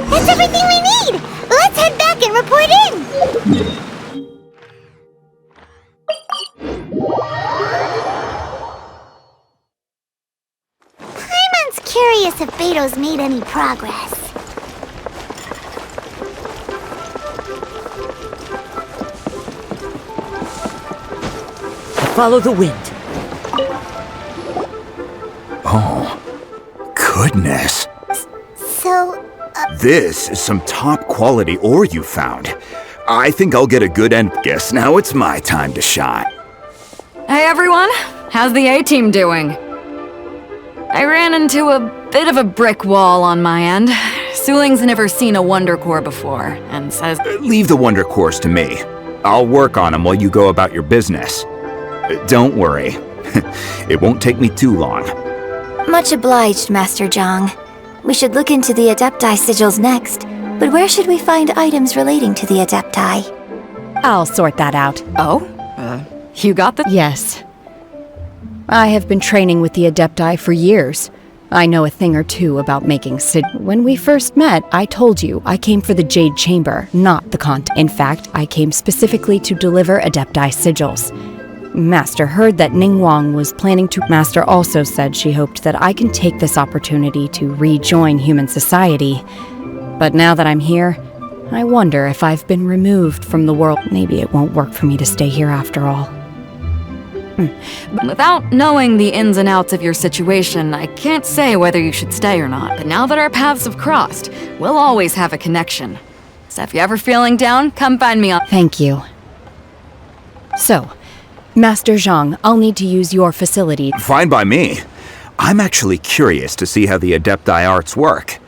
[SPEAKER 6] That's everything we need! Let's head back and report in! Paimon's curious if Beto's made any progress.
[SPEAKER 10] Follow the wind.
[SPEAKER 16] Oh, goodness.
[SPEAKER 6] So,
[SPEAKER 16] This is some top quality ore you found. I think I'll get a good end. Guess now it's my time to shine.
[SPEAKER 14] Hey everyone, how's the A-team doing? I ran into a bit of a brick wall on my end. Suling's never seen a Wonder Core before, and says...
[SPEAKER 16] Leave the Wonder Cores to me. I'll work on them while you go about your business. Don't worry. It won't take me too long.
[SPEAKER 17] Much obliged, Master Zhang. We should look into the Adepti sigils next, but where should we find items relating to the Adepti?
[SPEAKER 1] I'll sort that out.
[SPEAKER 14] Oh? You got the...
[SPEAKER 1] Yes. I have been training with the Adepti for years. I know a thing or two about making When we first met, I told you I came for the Jade Chamber, not the Kant. In fact, I came specifically to deliver Adepti sigils. Master heard that Ningguang was planning to... Master also said she hoped that I can take this opportunity to rejoin human society. But now that I'm here, I wonder if I've been removed from the world. Maybe it won't work for me to stay here after all.
[SPEAKER 14] Without knowing the ins and outs of your situation, I can't say whether you should stay or not. But now that our paths have crossed, we'll always have a connection. So if you're ever feeling down, come find me on—
[SPEAKER 1] Thank you. So, Master Zhang, I'll need to use your facility.
[SPEAKER 16] Fine by me. I'm actually curious to see how the Adepti arts work.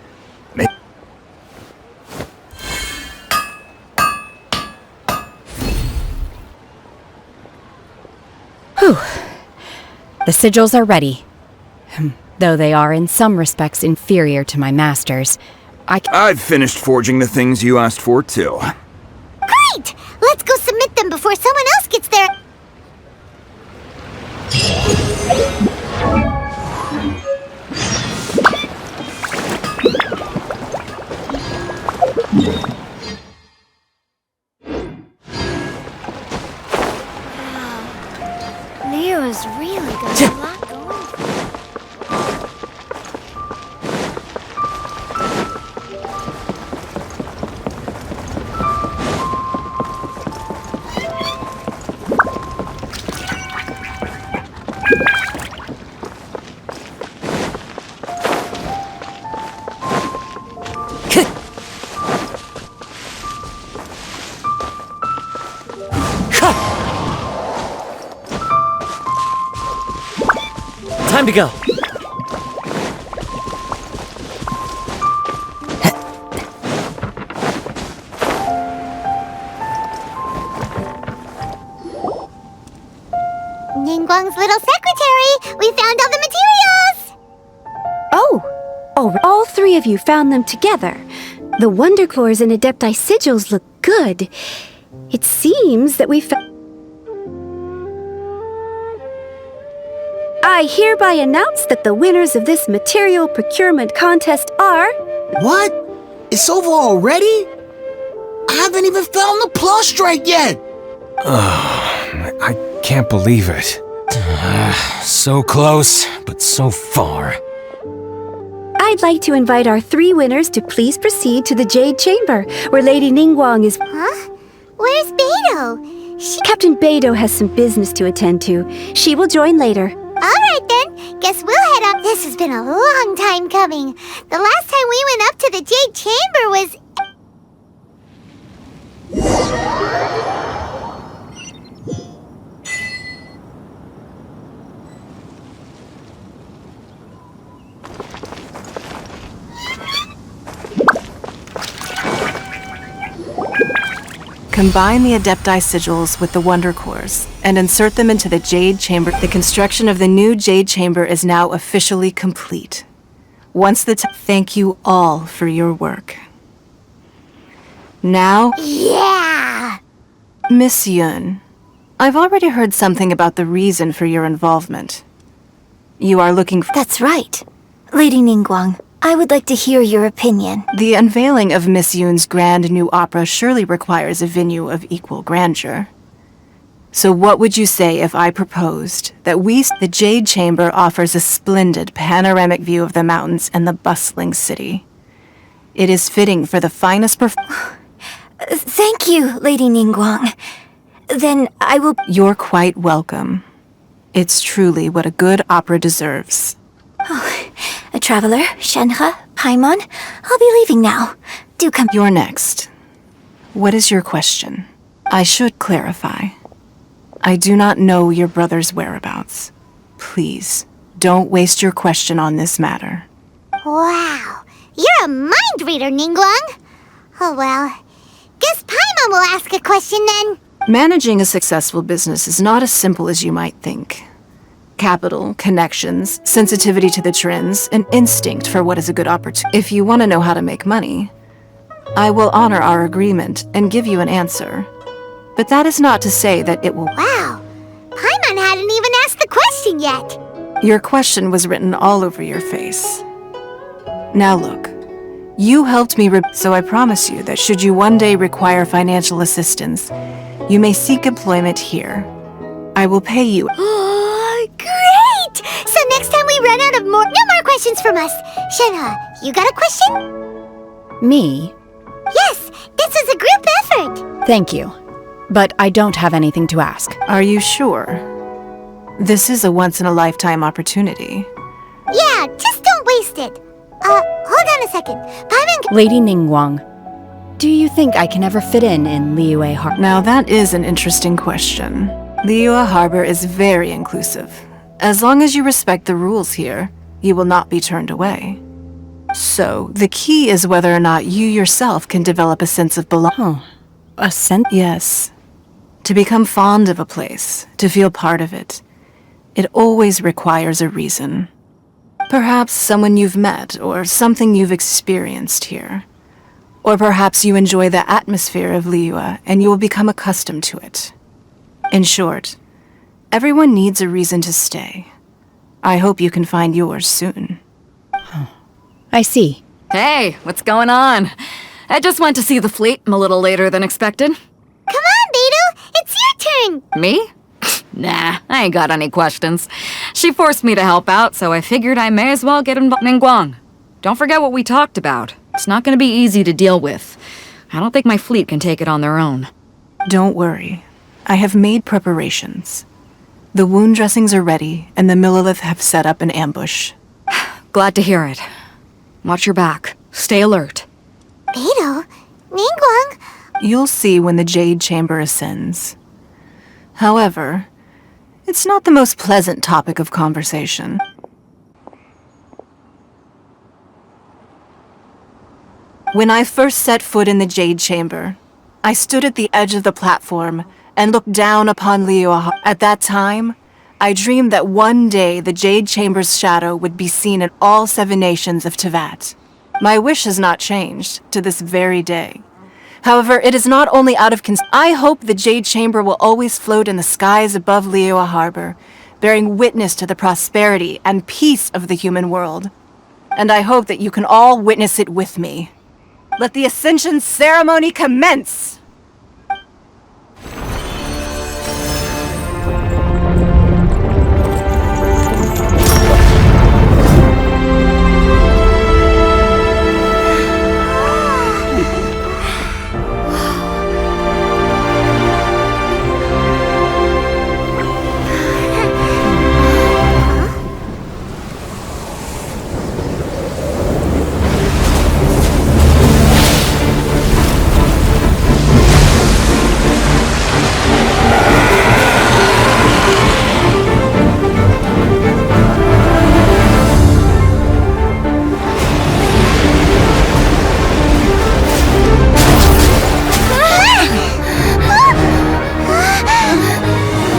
[SPEAKER 1] Whew. The sigils are ready. Though they are in some respects inferior to my master's.
[SPEAKER 16] I've finished forging the things you asked for, too.
[SPEAKER 6] Great! Let's go submit them before someone else gets there.
[SPEAKER 17] Nero's really got a lot going for him.
[SPEAKER 10] Time to go.
[SPEAKER 6] Ningguang's little secretary! We found all the materials!
[SPEAKER 13] Oh, all three of you found them together. The Wonder Cores and Adepti sigils look good. It seems that we found... I hereby announce that the winners of this material procurement contest are...
[SPEAKER 19] What? It's over already? I haven't even found the plastrite yet!
[SPEAKER 4] I can't believe it. So close, but so far.
[SPEAKER 13] I'd like to invite our three winners to please proceed to the Jade Chamber, where Lady Ningguang is...
[SPEAKER 6] Huh? Where's Beidou?
[SPEAKER 13] Captain Beidou has some business to attend to. She will join later.
[SPEAKER 6] Alright then, guess we'll head up. This has been a long time coming. The last time we went up to the Jade Chamber was...
[SPEAKER 2] Combine the Adepti sigils with the Wonder Cores and insert them into the Jade Chamber. The construction of the new Jade Chamber is now officially complete. Once the thank you all for your work. Now...
[SPEAKER 6] Yeah!
[SPEAKER 2] Miss Yun, I've already heard something about the reason for your involvement. You are looking for...
[SPEAKER 17] That's right. Lady Ningguang, I would like to hear your opinion.
[SPEAKER 2] The unveiling of Miss Yun's grand new opera surely requires a venue of equal grandeur. So what would you say if I proposed that the Jade Chamber offers a splendid panoramic view of the mountains and the bustling city? It is fitting for the finest
[SPEAKER 17] Thank you, Lady Ningguang. Then I will...
[SPEAKER 2] You're quite welcome. It's truly what a good opera deserves.
[SPEAKER 17] A traveler, Shenhe, Paimon, I'll be leaving now. Do come...
[SPEAKER 2] You're next. What is your question? I should clarify. I do not know your brother's whereabouts. Please, don't waste your question on this matter.
[SPEAKER 6] Wow, you're a mind reader, Ningguang. Oh well, guess Paimon will ask a question then.
[SPEAKER 2] Managing a successful business is not as simple as you might think. Capital, connections, sensitivity to the trends, an instinct for what is a good opportunity. If you want to know how to make money, I will honor our agreement and give you an answer. But that is not to say that it will...
[SPEAKER 6] Wow, Paimon hadn't even asked the question yet.
[SPEAKER 2] Your question was written all over your face. Now look, you helped me so I promise you that should you one day require financial assistance, you may seek employment here. I will pay you...
[SPEAKER 6] Great! So next time we run out of no more questions from us. Shenhe, you got a question?
[SPEAKER 1] Me?
[SPEAKER 6] Yes, this is a group effort.
[SPEAKER 1] Thank you. But I don't have anything to ask.
[SPEAKER 2] Are you sure? This is a once-in-a-lifetime opportunity.
[SPEAKER 6] Yeah, just don't waste it. Hold on a second.
[SPEAKER 1] Lady Ningguang, do you think I can ever fit in Liyue Harbor?
[SPEAKER 2] Now that is an interesting question. Liyue Harbor is very inclusive. As long as you respect the rules here, you will not be turned away. So, the key is whether or not you yourself can develop a sense of belonging.
[SPEAKER 1] A sense?
[SPEAKER 2] Yes. To become fond of a place, to feel part of it, it always requires a reason. Perhaps someone you've met, or something you've experienced here. Or perhaps you enjoy the atmosphere of Liyue and you will become accustomed to it. In short, everyone needs a reason to stay. I hope you can find yours soon.
[SPEAKER 1] I see.
[SPEAKER 14] Hey, what's going on? I just went to see the fleet a little later than expected.
[SPEAKER 6] Come on, Beidou! It's your turn!
[SPEAKER 14] Me? Nah, I ain't got any questions. She forced me to help out, so I figured I may as well get involved. Ningguang, don't forget what we talked about. It's not gonna be easy to deal with. I don't think my fleet can take it on their own.
[SPEAKER 2] Don't worry. I have made preparations. The wound dressings are ready, and the Millilith have set up an ambush.
[SPEAKER 14] Glad to hear it. Watch your back. Stay alert.
[SPEAKER 6] Beidou? Ningguang?
[SPEAKER 2] You'll see when the Jade Chamber ascends. However, it's not the most pleasant topic of conversation. When I first set foot in the Jade Chamber, I stood at the edge of the platform and looked down upon Liyue. At that time, I dreamed that one day the Jade Chamber's shadow would be seen in all 7 nations of Teyvat. My wish has not changed to this very day. However, it is not only out of I hope the Jade Chamber will always float in the skies above Liyue Harbor, bearing witness to the prosperity and peace of the human world. And I hope that you can all witness it with me. Let the Ascension ceremony commence!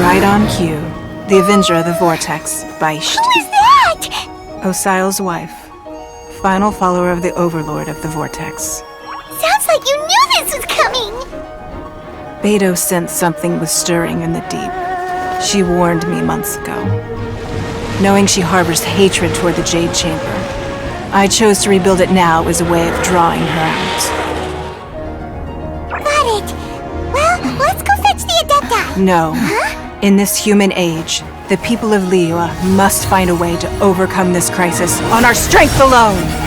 [SPEAKER 2] Right on cue, the Avenger of the Vortex, Baish.
[SPEAKER 6] Who is that?
[SPEAKER 2] Osial's wife, final follower of the Overlord of the Vortex.
[SPEAKER 6] Sounds like you knew this was coming!
[SPEAKER 2] Beidou sensed something was stirring in the deep. She warned me months ago. Knowing she harbors hatred toward the Jade Chamber, I chose to rebuild it now as a way of drawing her out.
[SPEAKER 6] Got it! Well, let's go fetch the Adepti!
[SPEAKER 2] No.
[SPEAKER 6] Huh?
[SPEAKER 2] In this human age, the people of Liyue must find a way to overcome this crisis on our strength alone!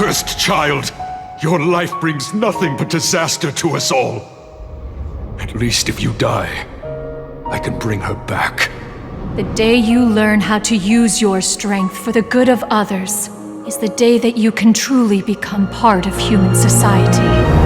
[SPEAKER 20] Accursed child! Your life brings nothing but disaster to us all. At least if you die, I can bring her back.
[SPEAKER 15] The day you learn how to use your strength for the good of others is the day that you can truly become part of human society.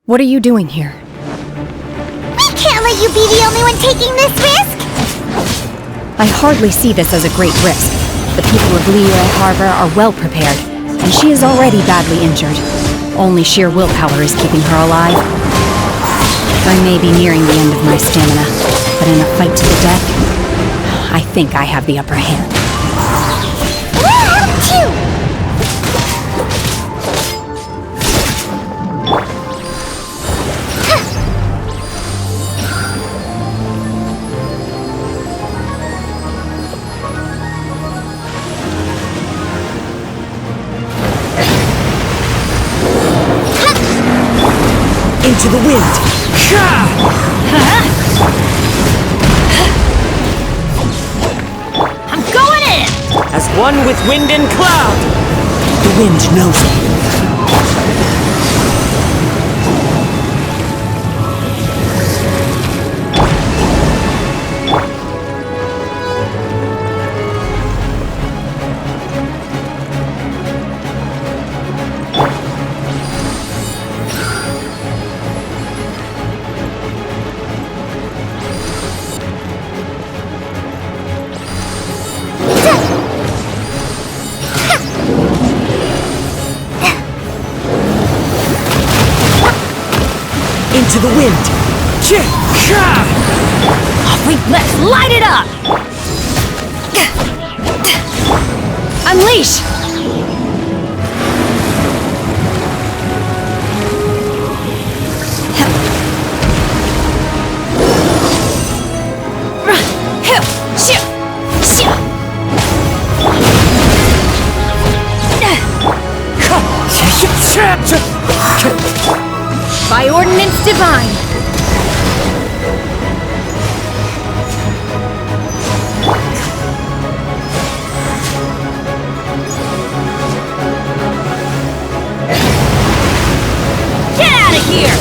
[SPEAKER 1] What are you doing here?
[SPEAKER 6] We can't let you be the only one taking this risk!
[SPEAKER 1] I hardly see this as a great risk. The people of Liyue Harbor are well prepared, and she is already badly injured. Only sheer willpower is keeping her alive. I may be nearing the end of my stamina, but in a fight to the death, I think I have the upper hand.
[SPEAKER 10] Into the wind!
[SPEAKER 11] I'm going in!
[SPEAKER 10] As one with wind and cloud! The wind knows me. Into the wind!
[SPEAKER 11] Let's light it up!
[SPEAKER 1] Unleash!
[SPEAKER 11] By ordinance divine! Get out of here!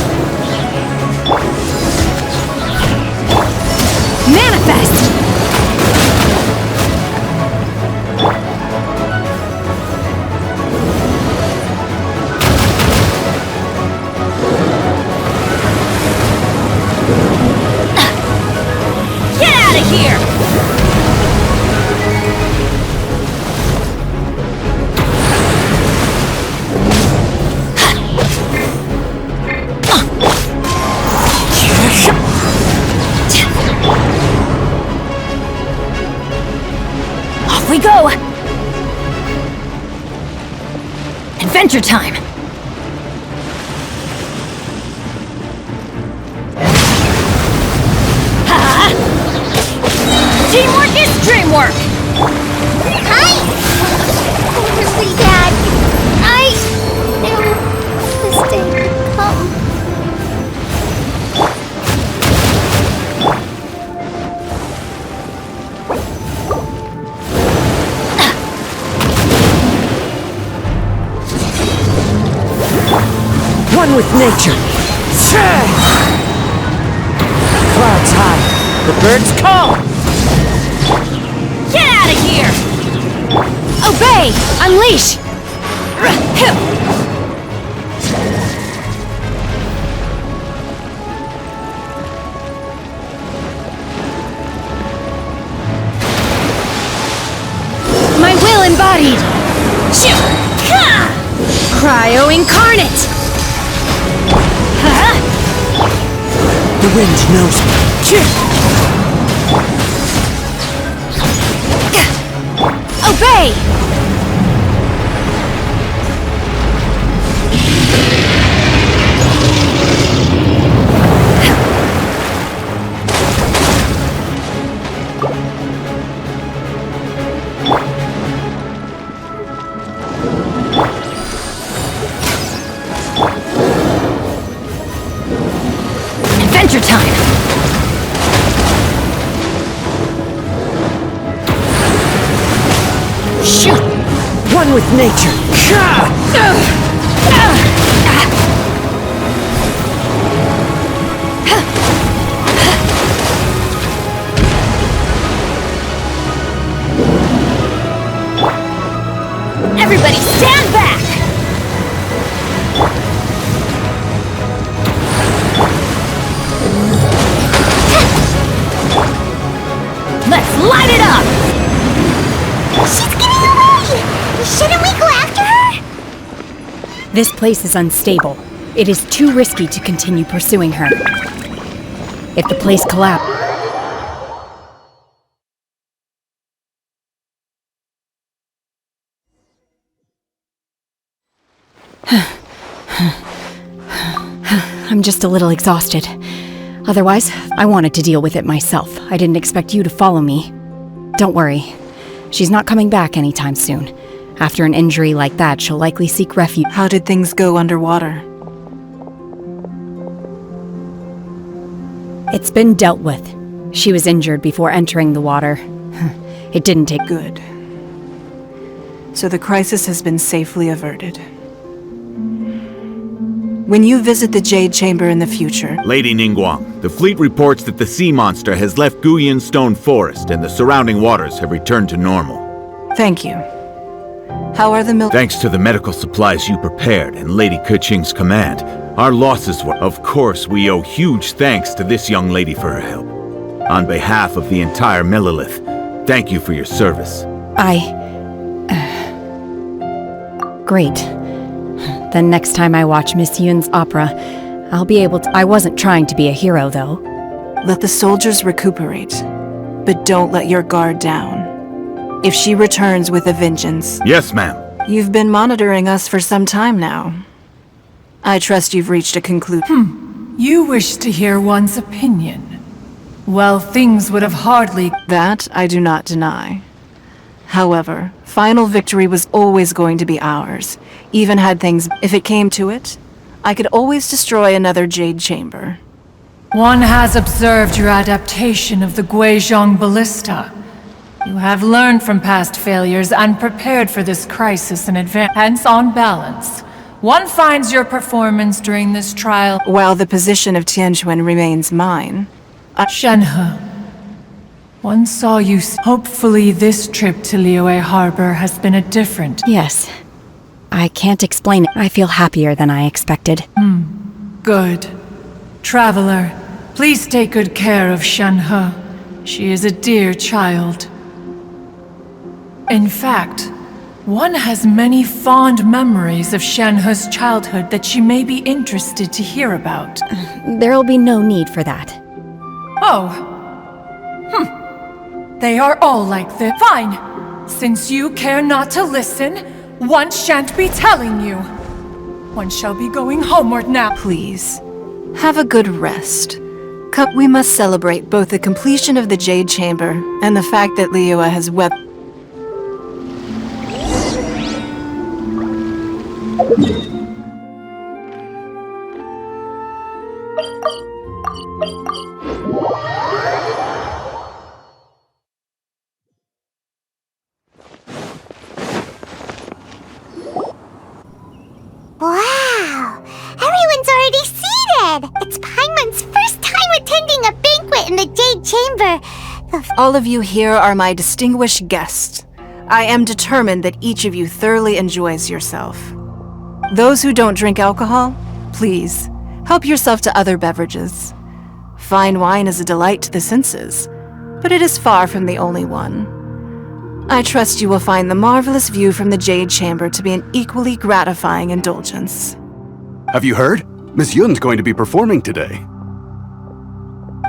[SPEAKER 1] Manifest!
[SPEAKER 11] We go! Adventure time! Ha! Teamwork is dreamwork!
[SPEAKER 6] Hi! Honestly, Dad, I am this day to come.
[SPEAKER 10] One with nature. Clouds high, the birds call.
[SPEAKER 11] out of here! Obey! Unleash! My will embodied! Cryo incarnate!
[SPEAKER 3] The wind knows me.
[SPEAKER 11] Obey! Adventure time!
[SPEAKER 3] Shoot! One with nature.
[SPEAKER 11] Everybody stand back! Let's light it up!
[SPEAKER 6] She's getting away! Shouldn't we go after her?
[SPEAKER 1] This place is unstable. It is too risky to continue pursuing her. If the place collapses... I'm just a little exhausted. Otherwise, I wanted to deal with it myself. I didn't expect you to follow me. Don't worry. She's not coming back anytime soon. After an injury like that, she'll likely seek refuge.
[SPEAKER 2] How did things go underwater?
[SPEAKER 1] It's been dealt with. She was injured before entering the water. It didn't take...
[SPEAKER 2] Good. So the crisis has been safely averted. When you visit the Jade Chamber in the future...
[SPEAKER 18] Lady Ningguang, the fleet reports that the sea monster has left Guyan Stone Forest and the surrounding waters have returned to normal.
[SPEAKER 2] Thank you. How are the
[SPEAKER 18] Thanks to the medical supplies you prepared and Lady Keqing's command, our losses were... Of course, we owe huge thanks to this young lady for her help. On behalf of the entire Millelith, thank you for your service.
[SPEAKER 1] Great. Then next time I watch Miss Yun's opera, I'll be able to... I wasn't trying to be a hero, though.
[SPEAKER 2] Let the soldiers recuperate, but don't let your guard down. If she returns with a vengeance...
[SPEAKER 18] Yes, ma'am.
[SPEAKER 2] You've been monitoring us for some time now. I trust you've reached a conclusion.
[SPEAKER 15] You wish to hear one's opinion. Well, things would have hardly...
[SPEAKER 2] That I do not deny. However, final victory was always going to be ours. Even had things... If it came to it, I could always destroy another Jade Chamber.
[SPEAKER 15] One has observed your adaptation of the Guizhong Ballista. You have learned from past failures and prepared for this crisis in advance. Hence, on balance, one finds your performance during this trial...
[SPEAKER 2] While the position of Tianquan remains mine...
[SPEAKER 15] Shenhe, one saw you... Hopefully this trip to Liyue Harbor has been a different...
[SPEAKER 1] Yes. I can't explain it. I feel happier than I expected.
[SPEAKER 15] Good. Traveler, please take good care of Shenhe. She is a dear child. In fact, one has many fond memories of Shenhe's childhood that she may be interested to hear about.
[SPEAKER 1] There'll be no need for that.
[SPEAKER 15] Oh. They are all like this. Fine. Since you care not to listen, one shan't be telling you. One shall be going homeward now.
[SPEAKER 2] Please, have a good rest. We must celebrate both the completion of the Jade Chamber and the fact that Liyue has wept.
[SPEAKER 6] Wow! Everyone's already seated! It's Paimon's first time attending a banquet in the Jade Chamber.
[SPEAKER 2] All of you here are my distinguished guests. I am determined that each of you thoroughly enjoys yourself. Those who don't drink alcohol, please, help yourself to other beverages. Fine wine is a delight to the senses, but it is far from the only one. I trust you will find the marvelous view from the Jade Chamber to be an equally gratifying indulgence.
[SPEAKER 21] Have you heard? Miss Yun's going to be performing today.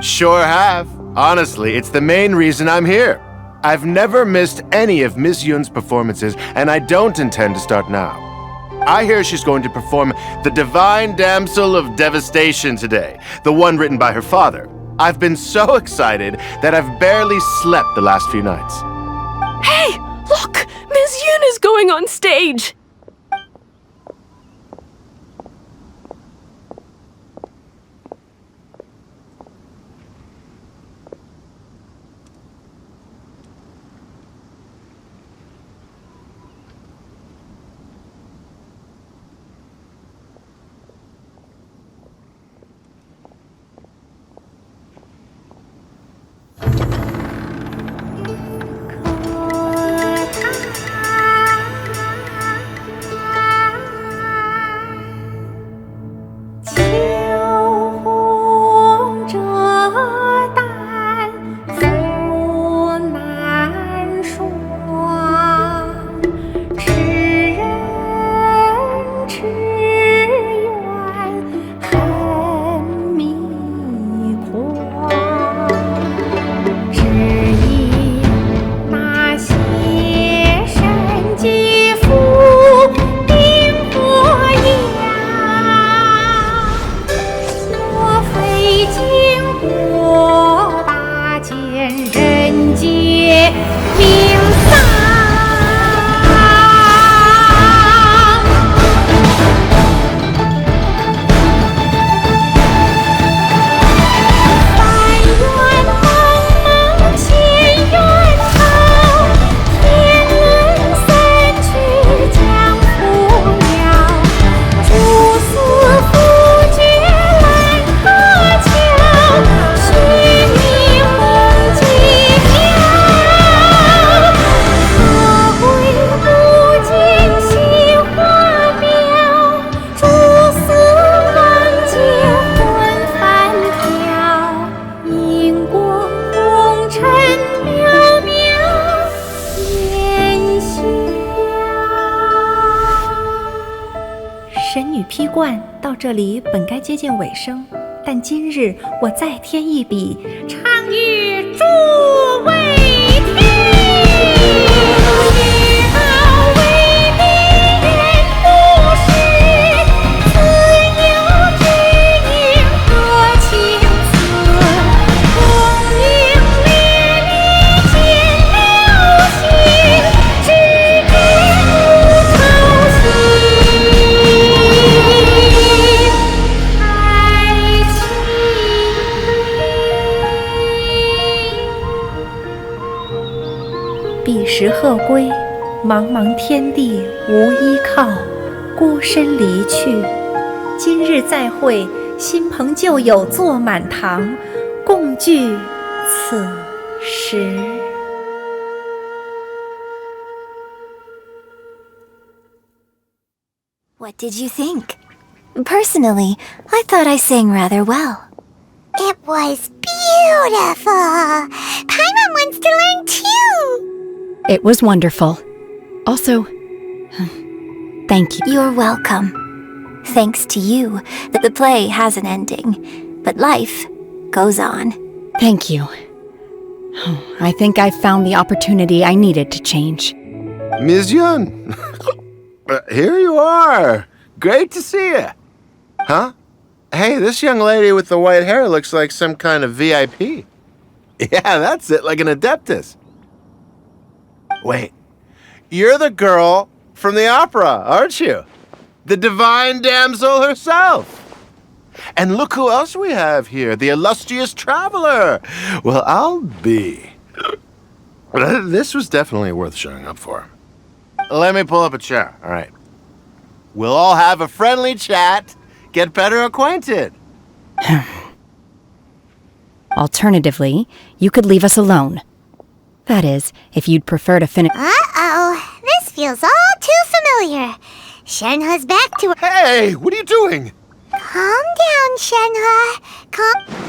[SPEAKER 8] Sure have. Honestly, it's the main reason I'm here. I've never missed any of Miss Yun's performances, and I don't intend to start now. I hear she's going to perform The Divine Damsel of Devastation today, the one written by her father. I've been so excited that I've barely slept the last few nights.
[SPEAKER 12] Hey, look! Miss Yun is going on stage!
[SPEAKER 22] 冠到这里本该接近尾声，但今日我再添一笔，唱与诸位彼时鹤归，茫茫天地无依靠，孤身离去。今日再会，新朋旧友坐满堂，共聚此时。
[SPEAKER 17] What did you think? Personally, I thought I sang rather well.
[SPEAKER 6] It was beautiful! Paimon wants to learn too!
[SPEAKER 1] It was wonderful. Also, thank you.
[SPEAKER 17] You're welcome. Thanks to you, that the play has an ending, but life goes on.
[SPEAKER 1] Thank you. I think I've found the opportunity I needed to change.
[SPEAKER 8] Ms. Yun, here you are. Great to see you. Huh? Hey, this young lady with the white hair looks like some kind of VIP. Yeah, that's it, like an adeptus. Wait, you're the girl from the opera, aren't you? The divine damsel herself. And look who else we have here, the illustrious traveler. Well, I'll be. This was definitely worth showing up for. Let me pull up a chair, all right. We'll all have a friendly chat, get better acquainted.
[SPEAKER 1] Alternatively, you could leave us alone. That is, if you'd prefer to finish.
[SPEAKER 6] Uh-oh, this feels all too familiar. Shenhe's back to.
[SPEAKER 8] Hey, what are you doing?
[SPEAKER 6] Calm down, Shenhe. Calm.